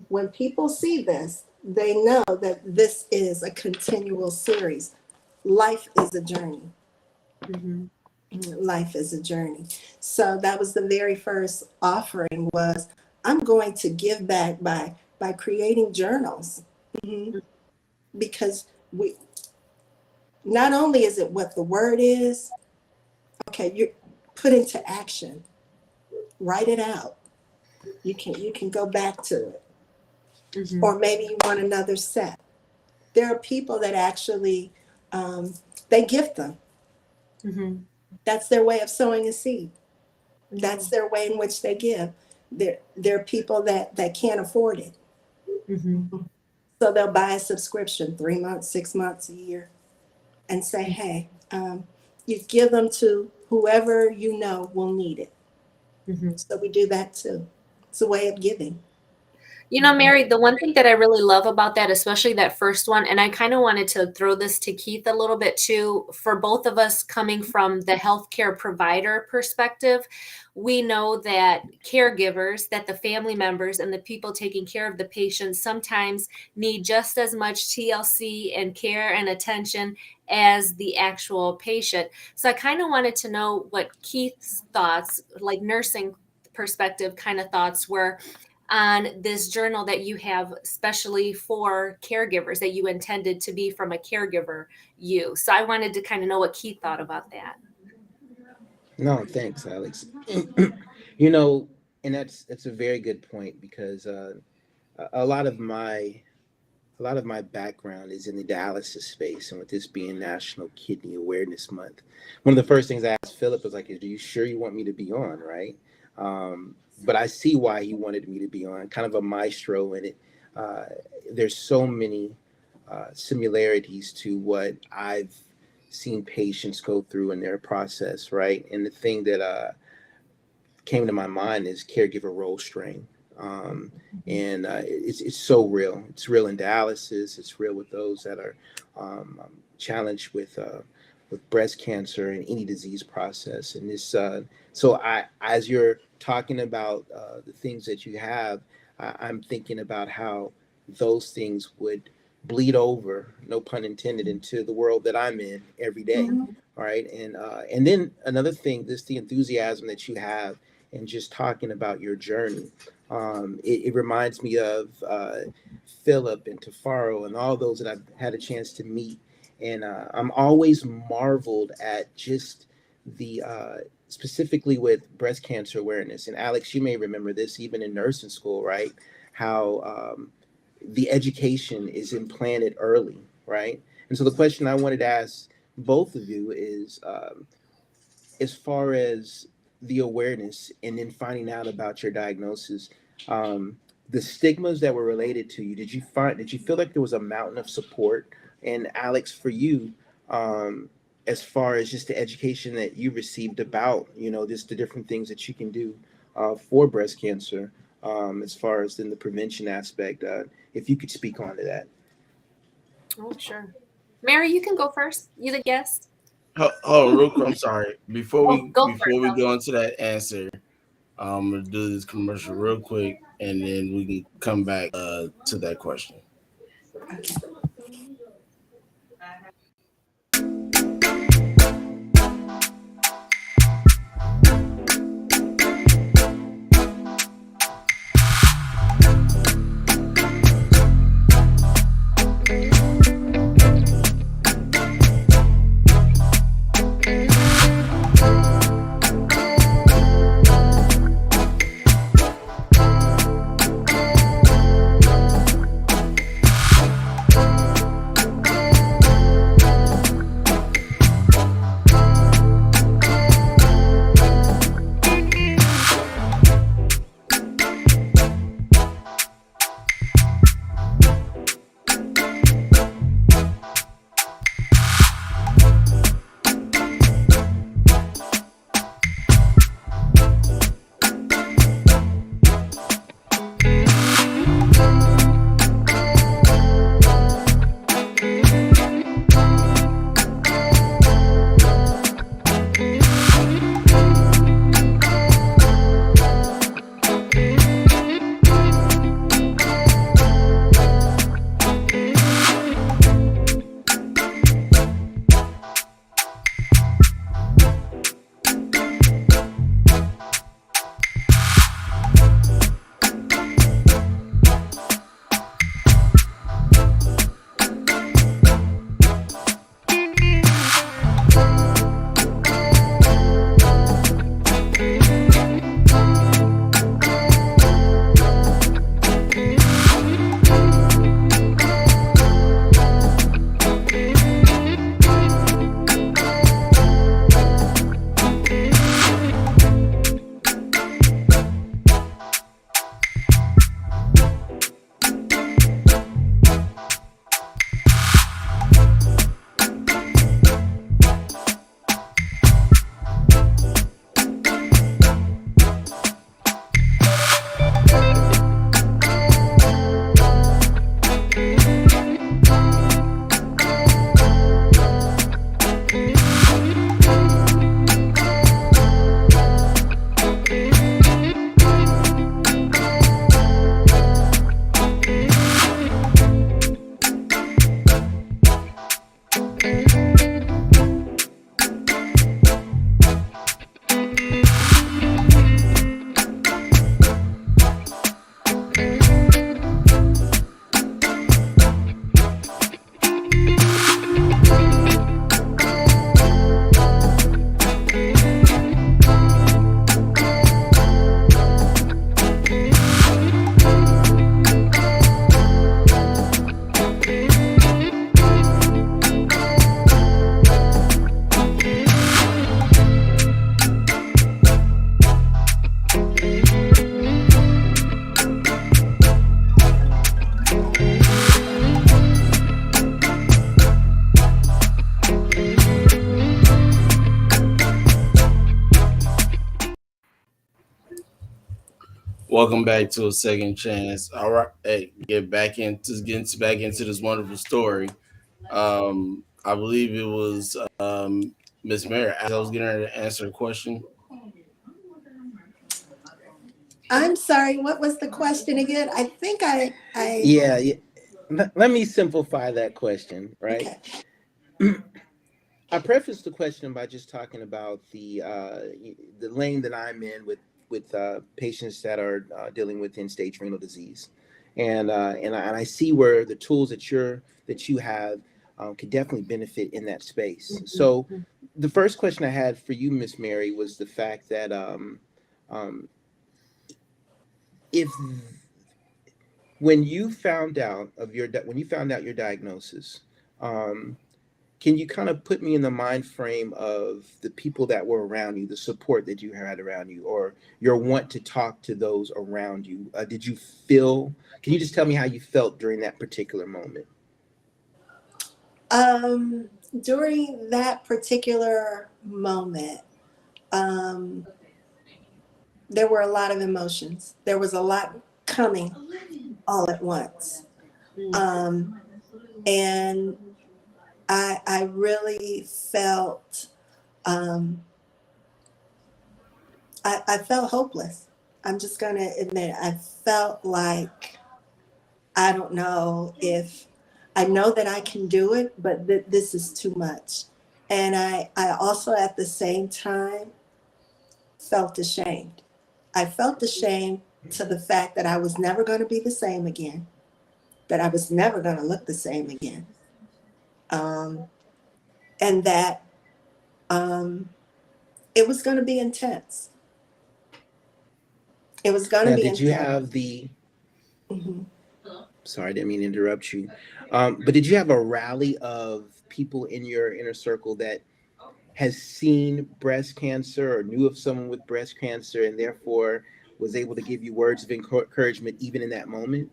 when people see this, they know that this is a continual series. Life is a journey. Life is a journey. So that was the very first offering, was I'm going to give back by creating journals. Because we, not only is it what the word is, okay, you put into action, write it out. You can go back to it. Or maybe you want another set. There are people that actually, they gift them. That's their way of sowing a seed. That's their way in which they give. There are people that can't afford it. So they'll buy a subscription, 3 months, 6 months, a year, and say, hey, you give them to whoever you know will need it. So we do that too. It's a way of giving. You know, Mary, the one thing that I really love about that, especially that first one, and I kind of wanted to throw this to Keith a little bit too, for both of us coming from the healthcare provider perspective, we know that caregivers, that the family members and the people taking care of the patients sometimes need just as much TLC and care and attention as the actual patient. So I kind of wanted to know what Keith's thoughts, like nursing perspective kind of thoughts were on this journal that you have especially for caregivers, that you intended to be from a caregiver you. So I wanted to kind of know what Keith thought about that. No, thanks, Alex. You know, and that's a very good point, because a lot of my background is in the dialysis space, and with this being National Kidney Awareness Month, one of the first things I asked Philip was like, "Are you sure you want me to be on?" Right? But I see why he wanted me to be on, kind of a maestro in it. There's so many similarities to what I've seen patients go through in their process, right? And the thing that came to my mind is caregiver role strain. And it's so real. It's real in dialysis. It's real with those that are challenged with breast cancer and any disease process. And this, so as you're talking about the things that you have, I'm thinking about how those things would bleed over, no pun intended, into the world that I'm in every day. All right. And then another thing, the enthusiasm that you have and just talking about your journey. It reminds me of Philip and Tafaro and all those that I've had a chance to meet. And I'm always marveled at just the, specifically with breast cancer awareness. And Alex, you may remember this even in nursing school, right? How the education is implanted early, right? And so the question I wanted to ask both of you is, as far as the awareness and then finding out about your diagnosis, the stigmas that were related to you, did you feel like there was a mountain of support? And Alex, for you, as far as just the education that you received about, just the different things that you can do for breast cancer, as far as in the prevention aspect, if you could speak on to that. Oh, sure. Mary, you can go first. You the guest. Oh, real quick, I'm sorry. Before we go into that answer, I'm gonna do this commercial real quick, and then we can come back to that question. Okay. Welcome back to a second chance. All right, hey, get back into this wonderful story. I believe it was Miss Mary. I was getting her to answer a question. I'm sorry, what was the question again? I think I Yeah, yeah. Let me simplify that question, right? okay. I prefaced the question by just talking about the lane that I'm in with patients that are dealing with end stage renal disease, and I see where the tools that you have could definitely benefit in that space. So, the first question I had for you, Miss Mary, was the fact that um, if when you found out when you found out your diagnosis. Can you kind of put me in the mind frame of the people that were around you, the support that you had around you, or your want to talk to those around you? Did you feel? Can you just tell me how you felt during that particular moment? During that particular moment, um, there were a lot of emotions. There was a lot coming all at once. Um, and I really felt, um, I felt hopeless. I'm just going to admit it. I felt like, I don't know if, I know that I can do it, but this is too much. And I also at the same time felt ashamed. I felt ashamed to the fact that I was never going to be the same again, that I was never going to look the same again. Um, and that um, it was going to be intense. It was going to Now, be did you intense. have the? Hmm. Sorry, I didn't mean to interrupt you. But did you have a rally of people in your inner circle that has seen breast cancer or knew of someone with breast cancer and therefore was able to give you words of encouragement even in that moment?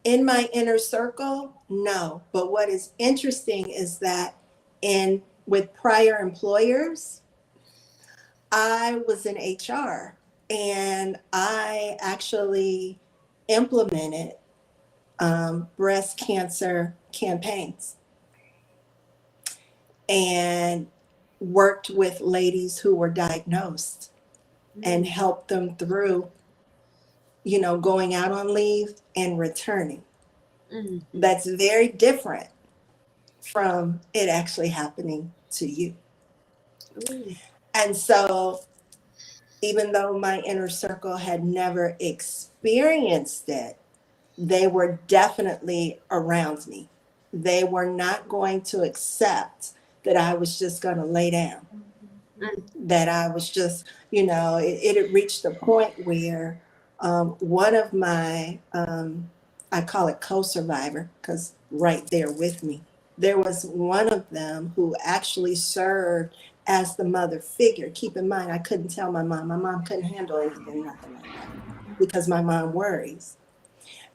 In my inner circle, no. But what is interesting is that in with prior employers, I was in HR and I actually implemented breast cancer campaigns and worked with ladies who were diagnosed and helped them through, going out on leave and returning. That's very different from it actually happening to you. And so, even though my inner circle had never experienced it, they were definitely around me. They were not going to accept that I was just going to lay down, that I was just, it had reached a point where one of my, I call it co-survivor, because right there with me, there was one of them who actually served as the mother figure. Keep in mind, I couldn't tell my mom. My mom couldn't handle anything, nothing like that, because my mom worries.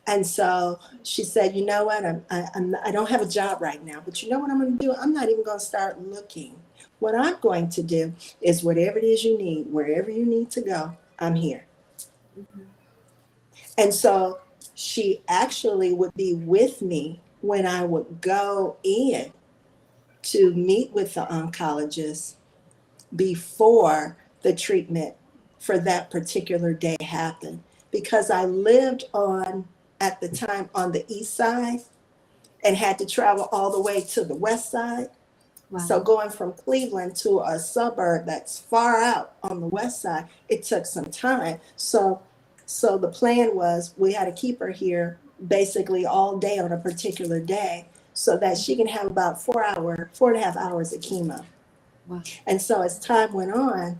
And so she said, you know what, I don't have a job right now, but you know what I'm going to do? I'm not even going to start looking. What I'm going to do is whatever it is you need, wherever you need to go, I'm here. And so she actually would be with me when I would go in to meet with the oncologist before the treatment for that particular day happened. Because I lived at the time, on the east side and had to travel all the way to the west side. Wow. So going from Cleveland to a suburb that's far out on the west side, it took some time. So the plan was we had to keep her here basically all day on a particular day so that she can have about 4.5 hours of chemo. Wow. And so as time went on,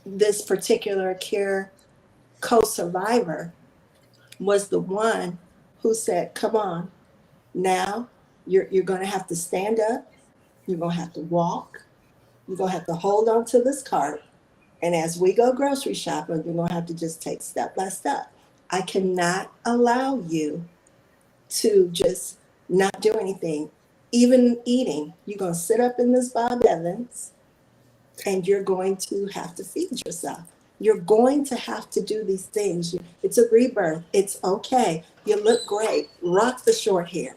this particular care co-survivor was the one who said, come on, now you're going to have to stand up, you're going to have to walk, you're going to have to hold on to this cart, and as we go grocery shopping, you're going to have to just take step by step. I cannot allow you to just not do anything. Even eating, you're going to sit up in this Bob Evans, and you're going to have to feed yourself. You're going to have to do these things. It's a rebirth. It's okay. You look great. Rock the short hair.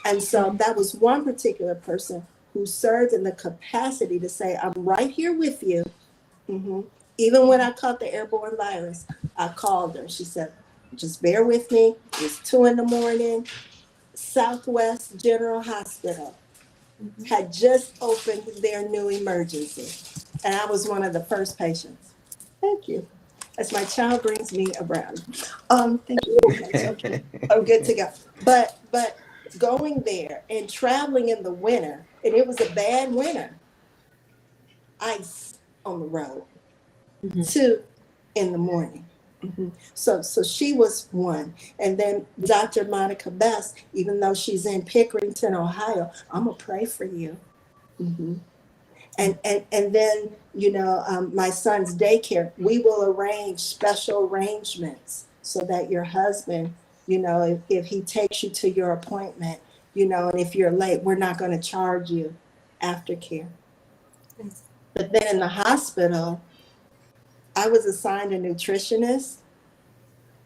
And so that was one particular person who served in the capacity to say, I'm right here with you. Mm-hmm. Even when I caught the airborne virus, I called her. She said, just bear with me. It's 2 a.m. Southwest General Hospital had just opened their new emergency. And I was one of the first patients. Thank you. As my child brings me a brownie. Thank you very much. Okay. I'm good to go. But going there and traveling in the winter, and it was a bad winter, ice on the road, 2 a.m. So she was one. And then Dr. Monica Best, even though she's in Pickerington, Ohio, I'm going to pray for you. And then, my son's daycare, we will arrange special arrangements so that your husband, if he takes you to your appointment, and if you're late, we're not going to charge you aftercare. But then in the hospital, I was assigned a nutritionist,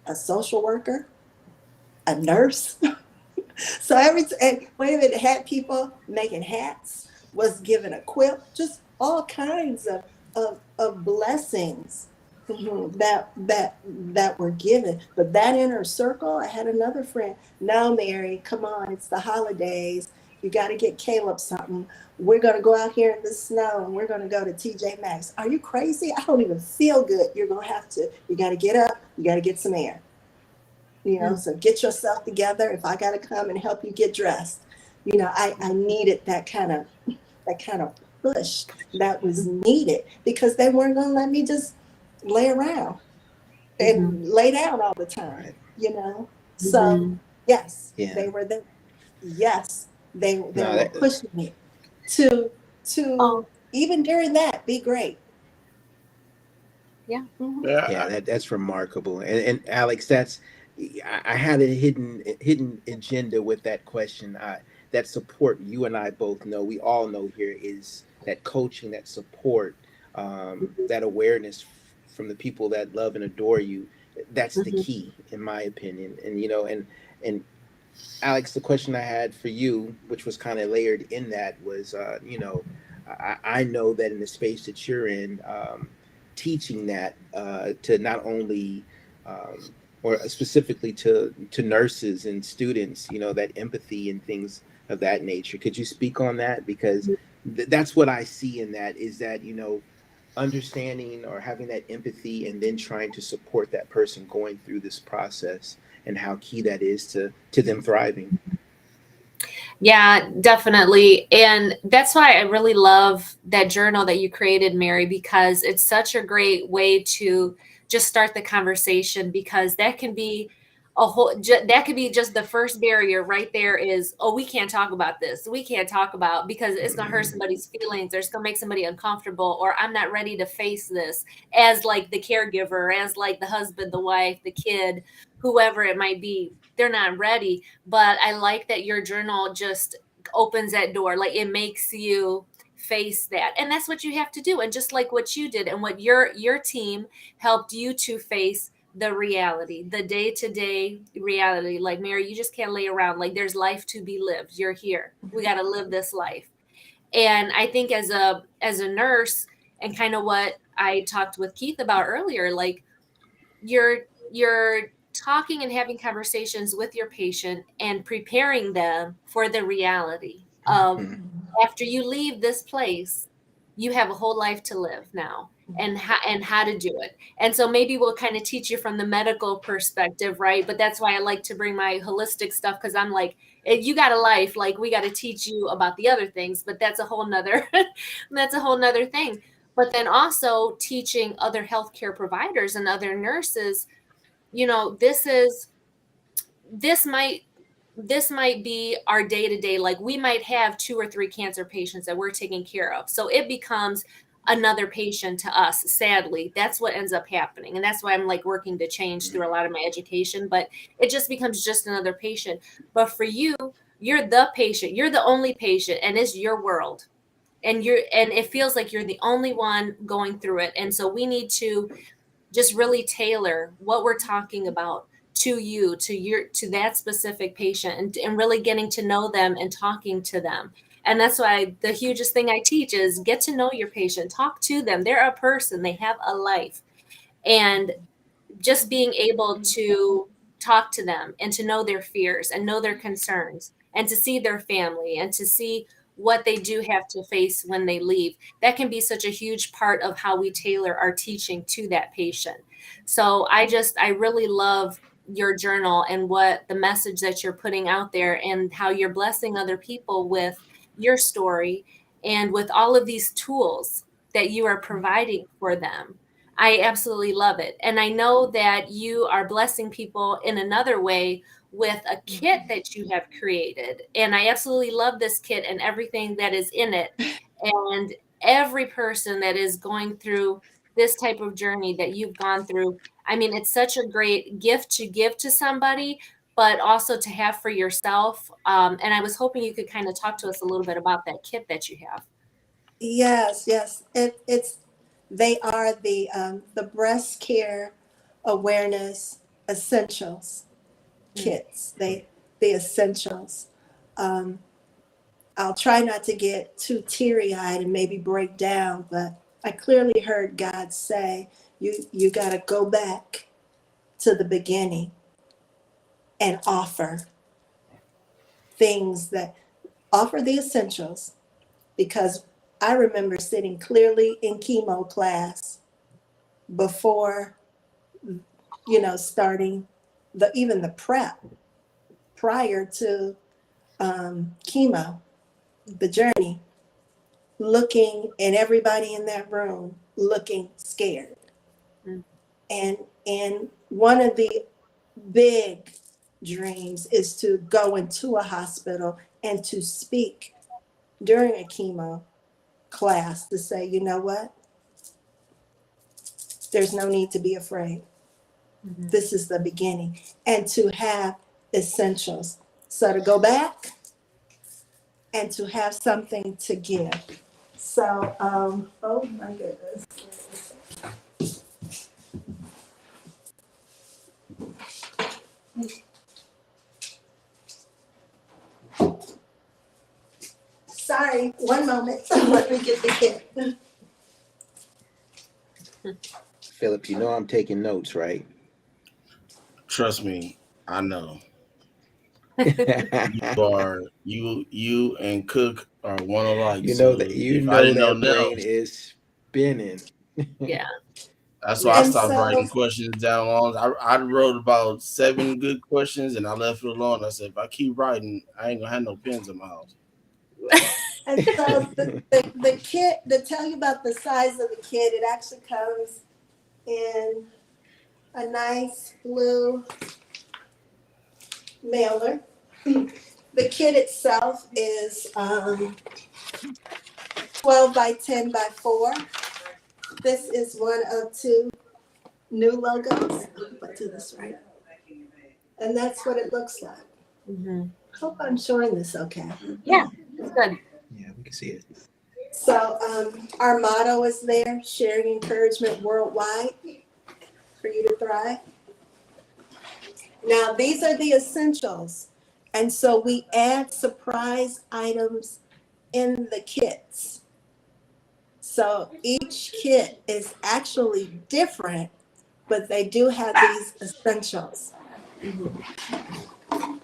a social worker, a nurse. So had people making hats, was given a quilt, just all kinds of blessings that were given. But that inner circle, I had another friend. No, Mary, come on, it's the holidays. You got to get Caleb something. We're going to go out here in the snow and we're going to go to TJ Maxx. Are you crazy? I don't even feel good. You got to get up. You got to get some air. So get yourself together. If I got to come and help you get dressed, I needed that kind of push that was needed, because they weren't going to let me just lay around and lay down all the time, So yes, they were there. Yes, they were pushing me to even during that, be great. Yeah. Yeah, that's remarkable. And Alex, I had a hidden agenda with that question. That support, you and I both know, we all know here, is that coaching, that support, that awareness from the people that love and adore you. That's the key, in my opinion. And and Alex, the question I had for you, which was kind of layered in that, was, I know that in the space that you're in, teaching that to not only or specifically to nurses and students, that empathy and things of that nature. Could you speak on that? Because that's what I see in that, is that, understanding or having that empathy and then trying to support that person going through this process, and how key that is to them thriving. Yeah, definitely. And that's why I really love that journal that you created, Mary, because it's such a great way to just start the conversation, because that can be that could be just the first barrier right there, is, oh, we can't talk about this. We can't talk about, because it's going to hurt somebody's feelings, or it's going to make somebody uncomfortable, or I'm not ready to face this as like the caregiver, as like the husband, the wife, the kid, whoever it might be. They're not ready. But I like that your journal just opens that door. Like, it makes you face that. And that's what you have to do. And just like what you did and what your team helped you to face the reality, the day-to-day reality. Like, Mary, you just can't lay around. Like, there's life to be lived. You're here. We got to live this life. And I think as a nurse, and kind of what I talked with Keith about earlier, like, you're talking and having conversations with your patient and preparing them for the reality of, after you leave this place, you have a whole life to live now, and how to do it. And so maybe we'll kind of teach you from the medical perspective, right? But that's why I like to bring my holistic stuff, because I'm like, you got a life, like, we got to teach you about the other things, but that's a whole nother thing. But then also teaching other healthcare providers and other nurses, this might be our day-to-day. Like, we might have 2 or 3 cancer patients that we're taking care of. So it becomes another patient to us. Sadly, that's what ends up happening. And that's why I'm like working to change through a lot of my education, but it just becomes just another patient. But for you, you're the patient, you're the only patient, and it's your world. and it feels like you're the only one going through it. And so we need to just really tailor what we're talking about to you, to that specific patient, and really getting to know them and talking to them. And that's why the hugest thing I teach is get to know your patient, talk to them. They're a person, they have a life. And just being able to talk to them and to know their fears and know their concerns and to see their family and to see what they do have to face when they leave, that can be such a huge part of how we tailor our teaching to that patient. So I really love your journal and what the message that you're putting out there and how you're blessing other people with your story and with all of these tools that you are providing for them. I absolutely love it. And I know that you are blessing people in another way with a kit that you have created. And I absolutely love this kit and everything that is in it. And every person that is going through this type of journey that you've gone through, I mean, it's such a great gift to give to somebody, but also to have for yourself. And I was hoping you could kind of talk to us a little bit about that kit that you have. Yes, yes. They are the breast care awareness essentials kits. The essentials. I'll try not to get too teary-eyed and maybe break down, but I clearly heard God say, you got to go back to the beginning and offer offer the essentials, because I remember sitting clearly in chemo class before, starting even the prep prior to chemo, the journey, looking at everybody in that room looking scared. Mm. And one of the big dreams is to go into a hospital and to speak during a chemo class to say, you know what? There's no need to be afraid. Mm-hmm. This is the beginning. And to have essentials. So to go back and to have something to give. So, oh my goodness. Sorry, one moment. Let me get the kit. Philip, you know I'm taking notes, right? Trust me, I know. you and Cook are one alike. You know that brain is spinning. Yeah. That's why I stopped writing questions down long. I wrote about 7 good questions and I left it alone. I said, if I keep writing, I ain't gonna have no pens in my house. And so the kit, to tell you about the size of the kit, it actually comes in a nice blue mailer. The kit itself is 12 by 10 by 4. This is one of 2 new logos. I'll do this right. And that's what it looks like. Mm-hmm. Hope I'm showing this okay. Yeah, it's good. Yeah, we can see it. So our motto is there: sharing encouragement worldwide for you to thrive. Now, these are the essentials. And so we add surprise items in the kits. So each kit is actually different, but they do have these essentials. Mm-hmm.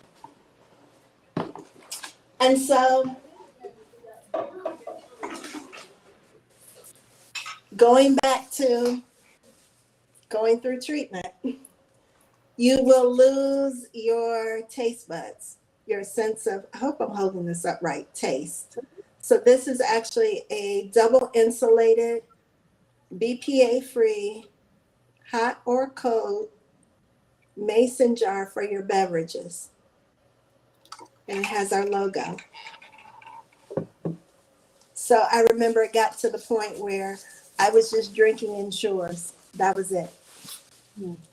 And so going back to going through treatment, you will lose your taste buds, your sense of, I hope I'm holding this up right, taste. So this is actually a double insulated, BPA-free, hot or cold mason jar for your beverages. And it has our logo. So I remember it got to the point where I was just drinking Ensures. That was it.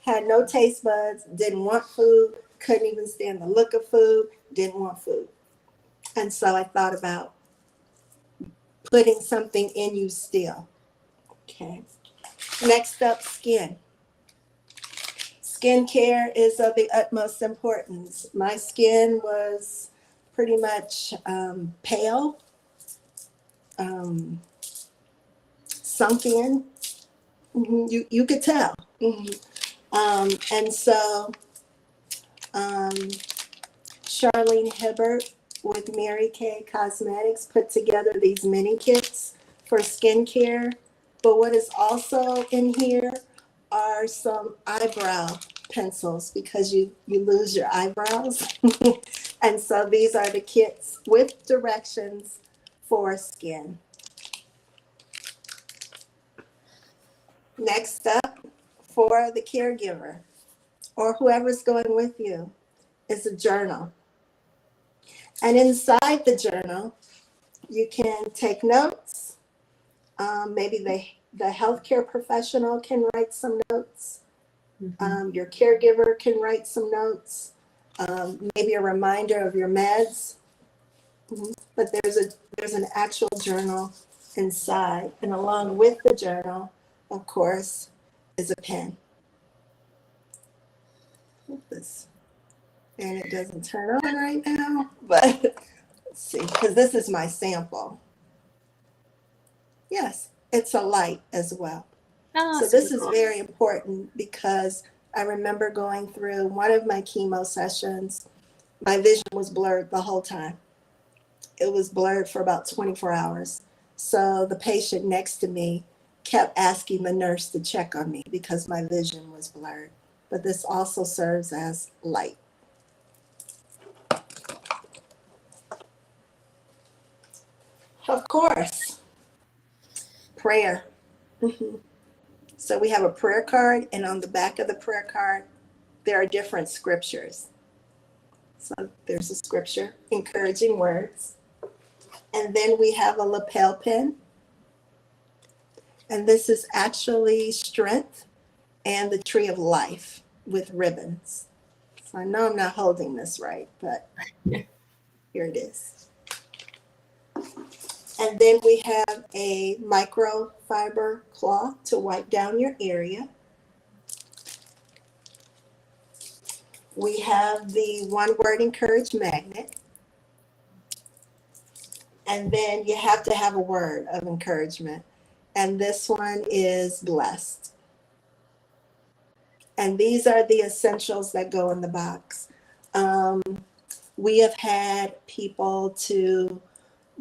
Had no taste buds, didn't want food, couldn't even stand the look of food, didn't want food. And so I thought about putting something in you still. Okay. Next up, skin. Skincare is of the utmost importance. My skin was pretty much pale, sunk in. You could tell. And so Charlene Hibbert with Mary Kay Cosmetics put together these mini kits for skincare. But what is also in here are some eyebrow pencils because you lose your eyebrows. And so these are the kits with directions for skin. Next up, for the caregiver or whoever's going with you, is a journal. And inside the journal, you can take notes. Maybe the healthcare professional can write some notes. Your caregiver can write some notes. Maybe a reminder of your meds. But there's an actual journal inside. And along with the journal, of course, is a pen. This. And it doesn't turn on right now, but let's see, because this is my sample. Yes, it's a light as well. Oh, So this is very important because I remember going through one of my chemo sessions. My vision was blurred the whole time. It was blurred for about 24 hours. So the patient next to me kept asking the nurse to check on me because my vision was blurred. But this also serves as light. Of course, prayer. So we have a prayer card, and on the back of the prayer card, there are different scriptures. So there's a scripture, encouraging words. And then we have a lapel pin. And this is actually strength and the tree of life with ribbons. So I know I'm not holding this right, but here it is. And then we have a microfiber cloth to wipe down your area. We have the one word encourage magnet. And then you have to have a word of encouragement. And this one is blessed. And these are the essentials that go in the box. We have had people to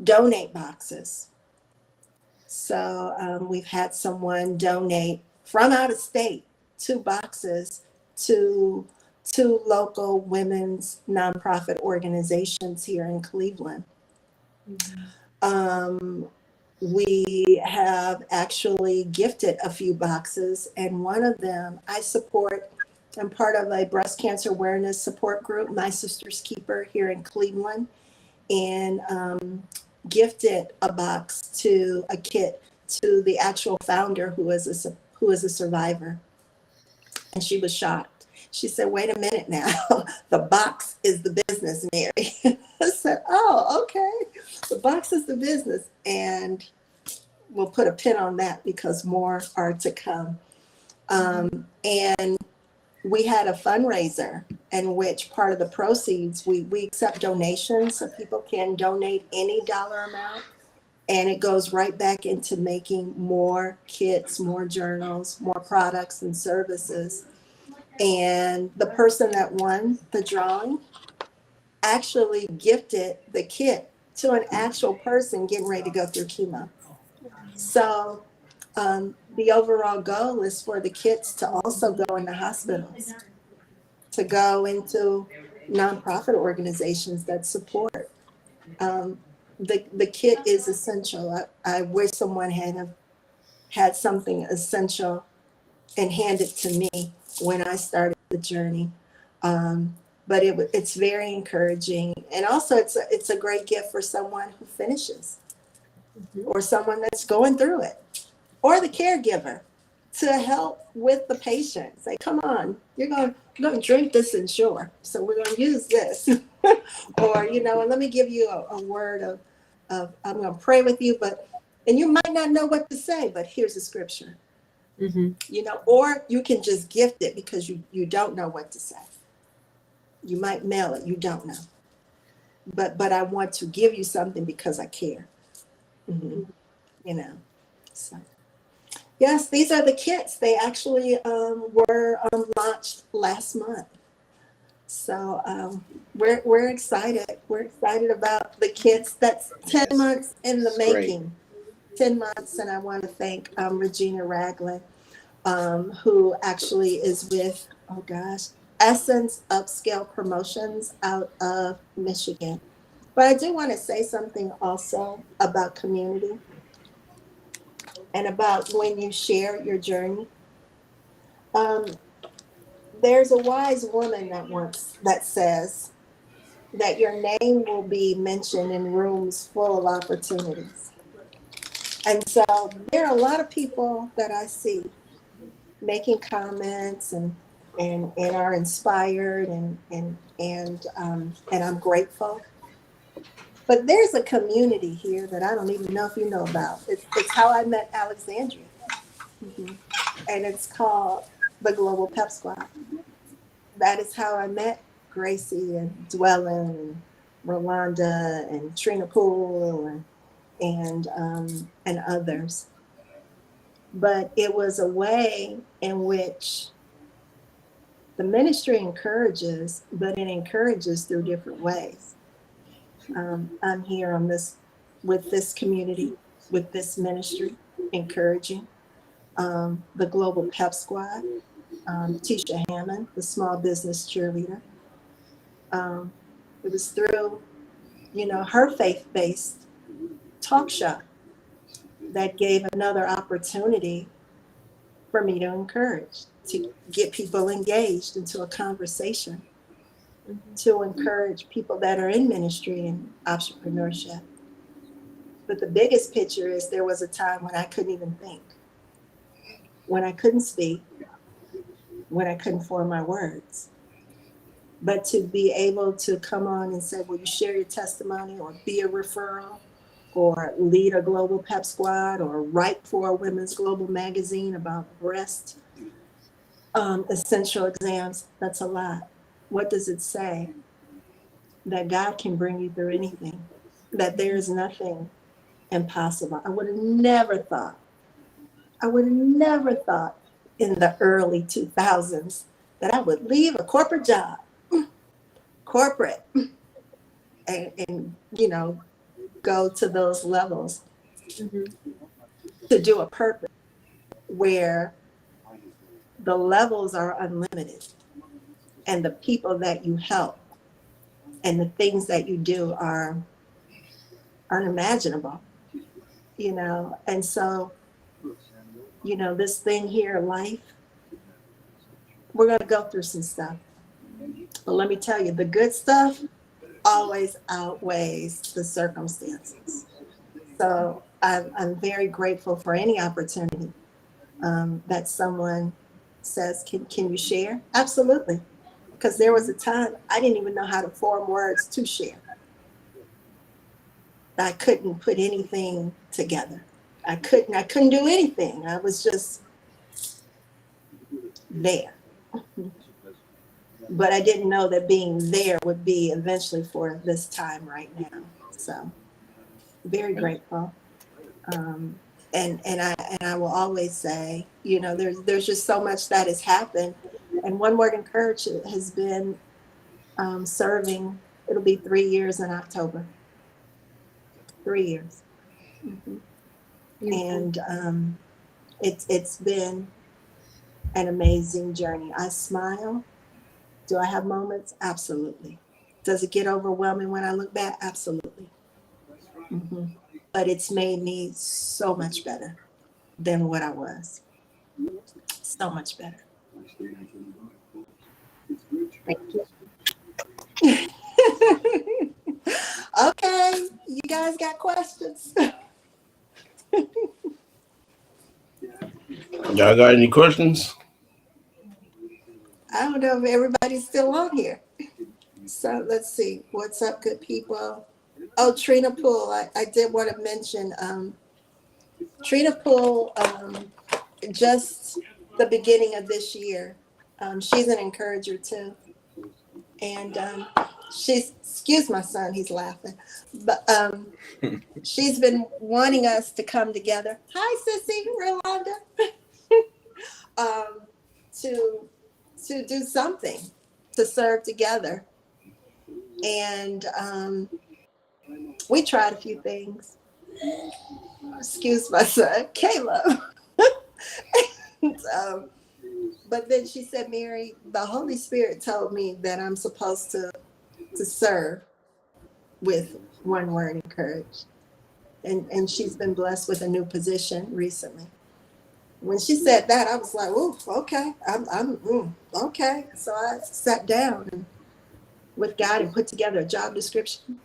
donate boxes. So we've had someone donate from out of state 2 boxes to 2 local women's nonprofit organizations here in Cleveland. We have actually gifted a few boxes, and one of them I support. I'm part of a breast cancer awareness support group, My Sister's Keeper, here in Cleveland, and gifted a box to a kit to the actual founder who is a survivor. And she was shocked. She said, "Wait a minute now, the box is the business, Mary." I said, "Oh, okay, the box is the business." And we'll put a pin on that because more are to come. And we had a fundraiser in which part of the proceeds, we accept donations, so people can donate any dollar amount, and it goes right back into making more kits, more journals, more products and services. And the person that won the drawing actually gifted the kit to an actual person getting ready to go through chemo. So the overall goal is for the kits to also go into hospitals, to go into nonprofit organizations that support. The kit is essential. I wish someone had something essential and handed to me when I started the journey. But it's very encouraging. And also it's a great gift for someone who finishes or someone that's going through it, or the caregiver to help with the patient. Say, come on, you're going to drink this Ensure, so we're going to use this. Or, and let me give you a word of I'm going to pray with you, but And you might not know what to say, but here's a scripture, Mm-hmm. or you can just gift it because you don't know what to say. You might mail it, you don't know. But I want to give you something because I care. Mhm. So yes, these are the kits. They actually were launched last month. So we're excited. We're excited about the kits. That's 10 months in the It's great. making. 10 months, and I want to thank Regina Ragland, who actually is with, oh gosh, Essence Upscale Promotions out of Michigan. But I do want to say something also about community and about when you share your journey. Um, there's a wise woman that says that your name will be mentioned in rooms full of opportunities. And so there are a lot of people that I see making comments and are inspired and I'm grateful. But there's a community here that I don't even know if you know about. It's how I met Alexandria. Mhm. And it's called the Global Pep Squad. That is how I met Gracie and Dwellin and Rolanda and Trina Poole and others. But it was a way in which the ministry encourages, but it encourages through different ways. I'm here on this with this community, with this ministry, encouraging the Global Pep Squad, Tisha Hammond, the small business cheerleader. Um, it was through, her faith-based talk show that gave another opportunity for me to encourage, to get people engaged into a conversation, to encourage people that are in ministry and entrepreneurship. But the biggest picture is there was a time when I couldn't even think, when I couldn't speak, when I couldn't form my words. But to be able to come on and say, will you share your testimony or be a referral or lead a global pep squad or write for a women's global magazine about breast essential exams, that's a lot. What does it say? That God can bring you through anything, that there is nothing impossible. I would have never thought in the early 2000s that I would leave a corporate job, and go to those levels to do a purpose where the levels are unlimited and the people that you help and the things that you do are unimaginable, and so this thing here, life, we're going to go through some stuff, but let me tell you, the good stuff always outweighs the circumstances. So I'm very grateful for any opportunity that someone says, can you share? Absolutely. Because there was a time I didn't even know how to form words to share. I couldn't put anything together. I couldn't do anything. I was just there. But I didn't know that being there would be eventually for this time right now. So very grateful. And I will always say, there's just so much that has happened. And one word encouraged has been serving. It'll be 3 years in October. 3 years. Mm-hmm. And it's been an amazing journey. I smile. Do I have moments? Absolutely. Does it get overwhelming when I look back? Absolutely. Mm-hmm. But it's made me so much better than what I was. So much better. Thank you. Okay, you guys got questions? Y'all got any questions? I don't know if everybody's still on here. So let's see. What's up, good people? Oh, Trina Poole. I did want to mention Trina Poole, just the beginning of this year, she's an encourager too. And excuse my son, he's laughing. But she's been wanting us to come together. Hi, Sissy, Rolanda. To do something, to serve together. And we tried a few things. Excuse my son, Caleb. And, but then she said, Mary, the Holy Spirit told me that I'm supposed to serve with one word, encourage. And she's been blessed with a new position recently. When she said that, I was like, "Oh, okay, okay." So I sat down and, with God, and put together a job description,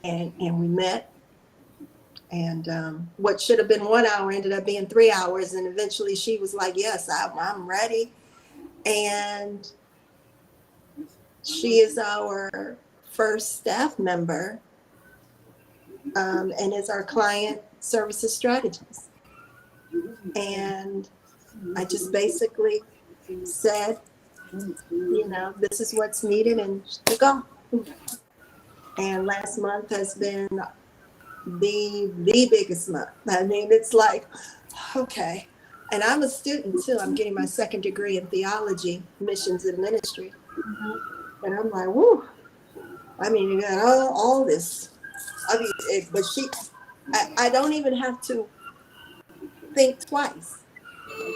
and we met. And what should have been 1 hour ended up being 3 hours, and eventually she was like, "Yes, I'm ready," and she is our first staff member, and is our client services strategist. And I just basically said, this is what's needed, and to go. And last month has been the biggest month. I mean, it's like, okay. And I'm a student too. I'm getting my second degree in theology, missions and ministry. And I'm like, whoo. I mean, you got all this. I mean, but I don't even have to think twice,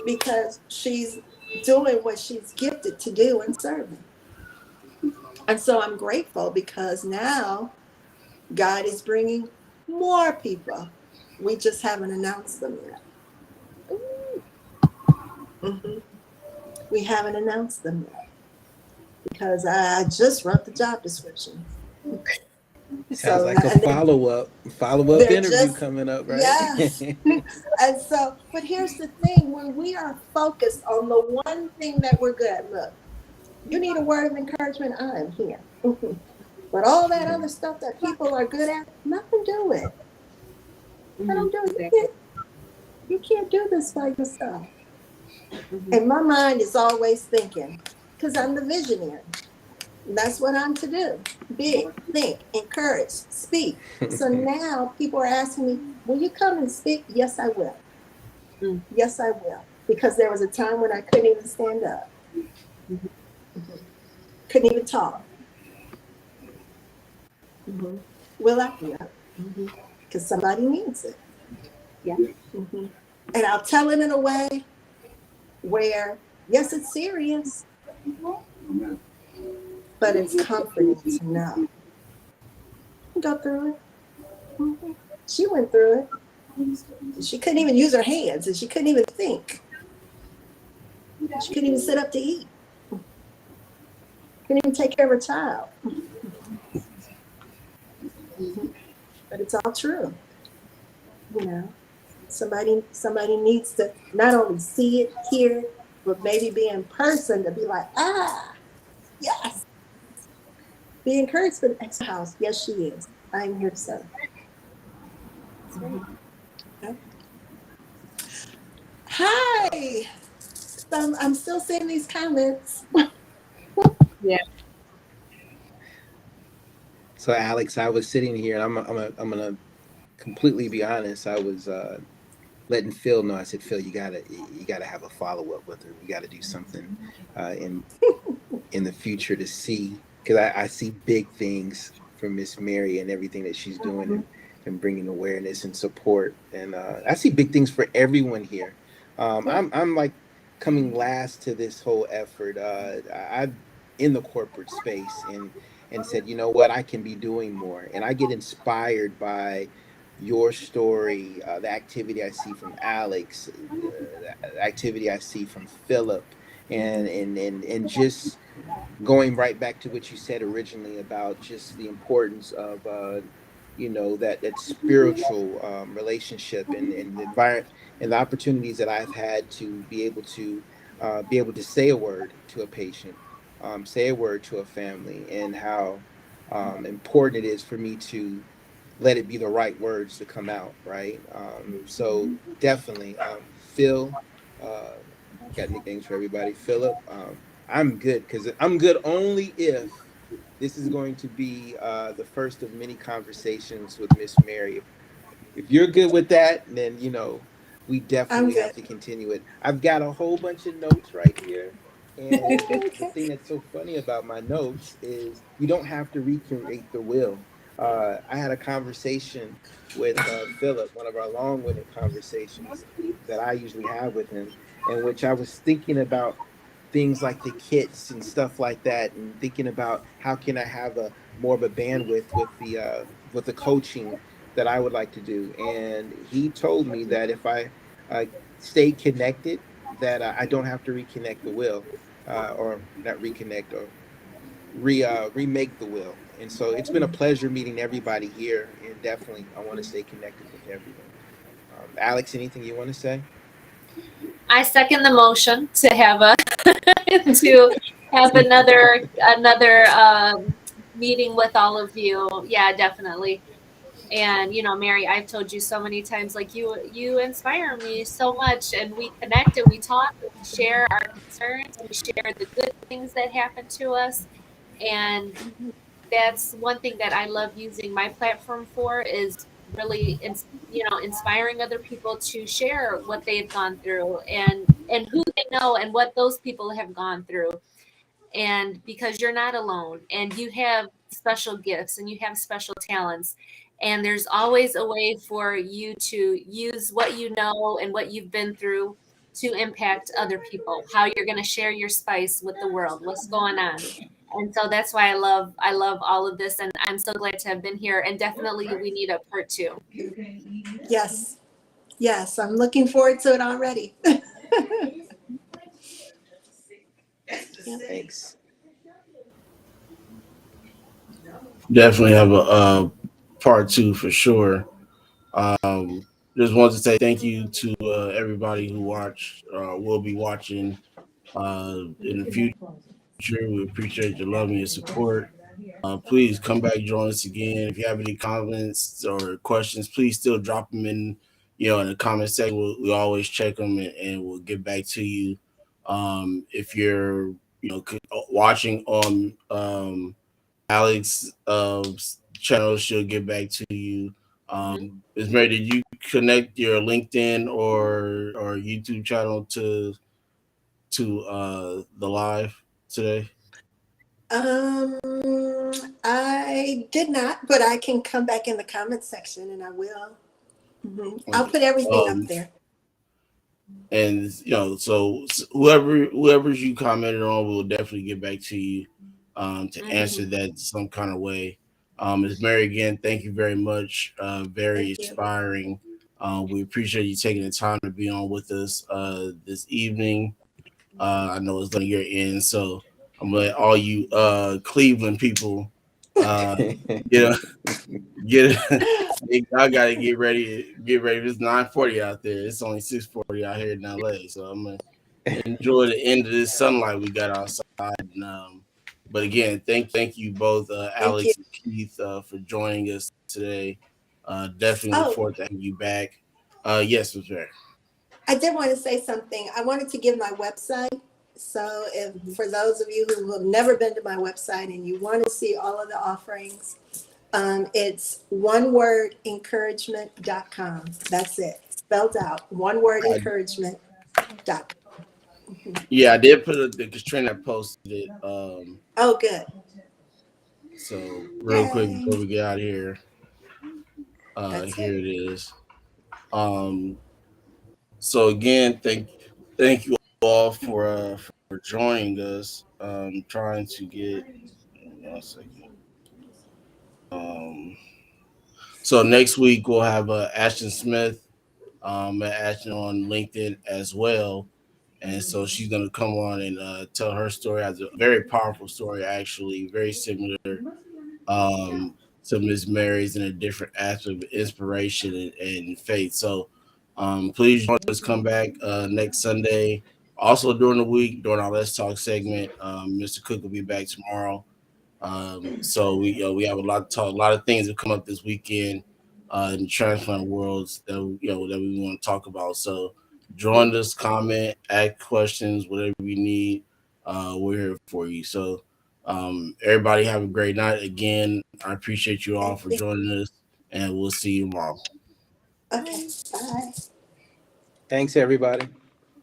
because she's doing what she's gifted to do and serving. And so I'm grateful, because now God is bringing more people. We just haven't announced them yet. Mm-hmm. We haven't announced them yet, because I just wrote the job description. Sounds like a follow-up interview coming up, right? Yes. And so, but here's the thing, when we are focused on the one thing that we're good at, look, you need a word of encouragement, I'm here. But all that other stuff that people are good at, let them do it. Let them do it. You can't do this by yourself. And my mind is always thinking, because I'm the visionary. That's what I'm to do. Big, think, encourage, speak. So now people are asking me, will you come and speak? Yes, I will. Yes, I will. Because there was a time when I couldn't even stand up. Couldn't even talk. Will I? Yeah. Because somebody needs it. Yeah. And I'll tell it in a way where, yes, it's serious, but it's comforting to know. Go through it. She went through it. She couldn't even use her hands, and she couldn't even think. She couldn't even sit up to eat. Couldn't even take care of her child. But it's all true. Somebody needs to not only see it, hear it, but maybe be in person to be like, yes. Be encouraged for the extra house. Yes, she is. I am here to serve. Okay. Hi. I'm still seeing these comments. Yeah. So Alex, I was sitting here, and I'm gonna completely be honest. I was letting Phil know. I said, Phil, you gotta have a follow up with her. We got to do something in the future to see, because I see big things from Miss Mary and everything that she's doing, and bringing awareness and support. And I see big things for everyone here. I'm like coming last to this whole effort. I'm in the corporate space, and said, you know what, I can be doing more. And I get inspired by your story, the activity I see from Alex, the activity I see from Philip, and just going right back to what you said originally about just the importance of that spiritual relationship, and the environment, and the opportunities that I've had to be able to say a word to a patient, say a word to a family, and how important it is for me to let it be the right words to come out, right? So definitely, Phil, uh, got nicknames for everybody. Philip, I'm good because I'm good only if this is going to be the first of many conversations with Miss Mary. If you're good with that, then we I'm definitely good. have to continue it. I've got a whole bunch of notes right here. And the Okay. thing that's so funny about my notes is you don't have to recreate the will. I had a conversation with Philip, one of our long-winded conversations that I usually have with him, in which I was thinking about things like the kits and stuff like that, and thinking about how can I have a more of a bandwidth with the coaching that I would like to do. And he told me that if I uh, stay connected, that I don't have to reconnect the will, or not reconnect, or remake the will. And so it's been a pleasure meeting everybody here, and definitely I want to stay connected with everyone. Alex, anything you want to say? I second the motion to have a to have another meeting with all of you. Yeah, definitely. And Mary, I've told you so many times, like you inspire me so much, and we connect and we talk and we share our concerns, we share the good things that happen to us. And that's one thing that I love using my platform for, is really inspiring other people to share what they've gone through, and who they know and what those people have gone through. And because you're not alone, and you have special gifts and you have special talents, and there's always a way for you to use what you know and what you've been through to impact other people, how you're going to share your spice with the world, what's going on. And so that's why I love all of this, and I'm so glad to have been here, and definitely we need a part two. Yes. Yes. I'm looking forward to it already. Thanks. Definitely have a part two for sure. Um, just wanted to say thank you to everybody who watched, will be watching in the future. We appreciate your love and your support. Please come back, join us again. If you have any comments or questions, please still drop them in the comment section. We always check them, and we'll get back to you. If you're, watching on Alex channel, she'll get back to you. Ms. Mary, did you connect your LinkedIn or YouTube channel to the live today? I did not, but I can come back in the comment section and I will. I'll put everything up there. And so whoever's you commented on, we'll definitely get back to you to answer that some kind of way. Ms. Mary, again, thank you very much. Very inspiring. We appreciate you taking the time to be on with us this evening. I know it's on your end, so I'm gonna let all you Cleveland people get I gotta get ready. It's 9:40 out there. It's only 6:40 out here in LA. So I'm gonna enjoy the end of this sunlight we got outside. And, but again, thank you both, Alex and Keith, for joining us today. Definitely look forward to having you back. Yes, Ms. Mary. I did want to say something. I wanted to give my website. So if for those of you who have never been to my website and you want to see all of the offerings, it's onewordencouragement.com. That's it. Spelled out. Onewordencouragement.com. Yeah, I did put the Katrina posted it. Oh, good. So real quick before we get out of here, here it is. So again, thank you all for joining us. Trying to get 1 second. So next week we'll have Ashton Smith, Ashton on LinkedIn as well, and so she's gonna come on and tell her story. Has a very powerful story, actually, very similar to Miss Mary's, in a different aspect of inspiration and faith. So please join us. Come back next Sunday. Also during the week, during our Let's Talk segment, Mr. Cook will be back tomorrow. So we have a lot to talk. A lot of things have come up this weekend. in the transplant worlds that that we want to talk about. So join us, comment, ask questions, whatever you need. We're here for you. So everybody have a great night. Again, I appreciate you all for joining us, and we'll see you tomorrow. Okay, bye. Thanks, everybody.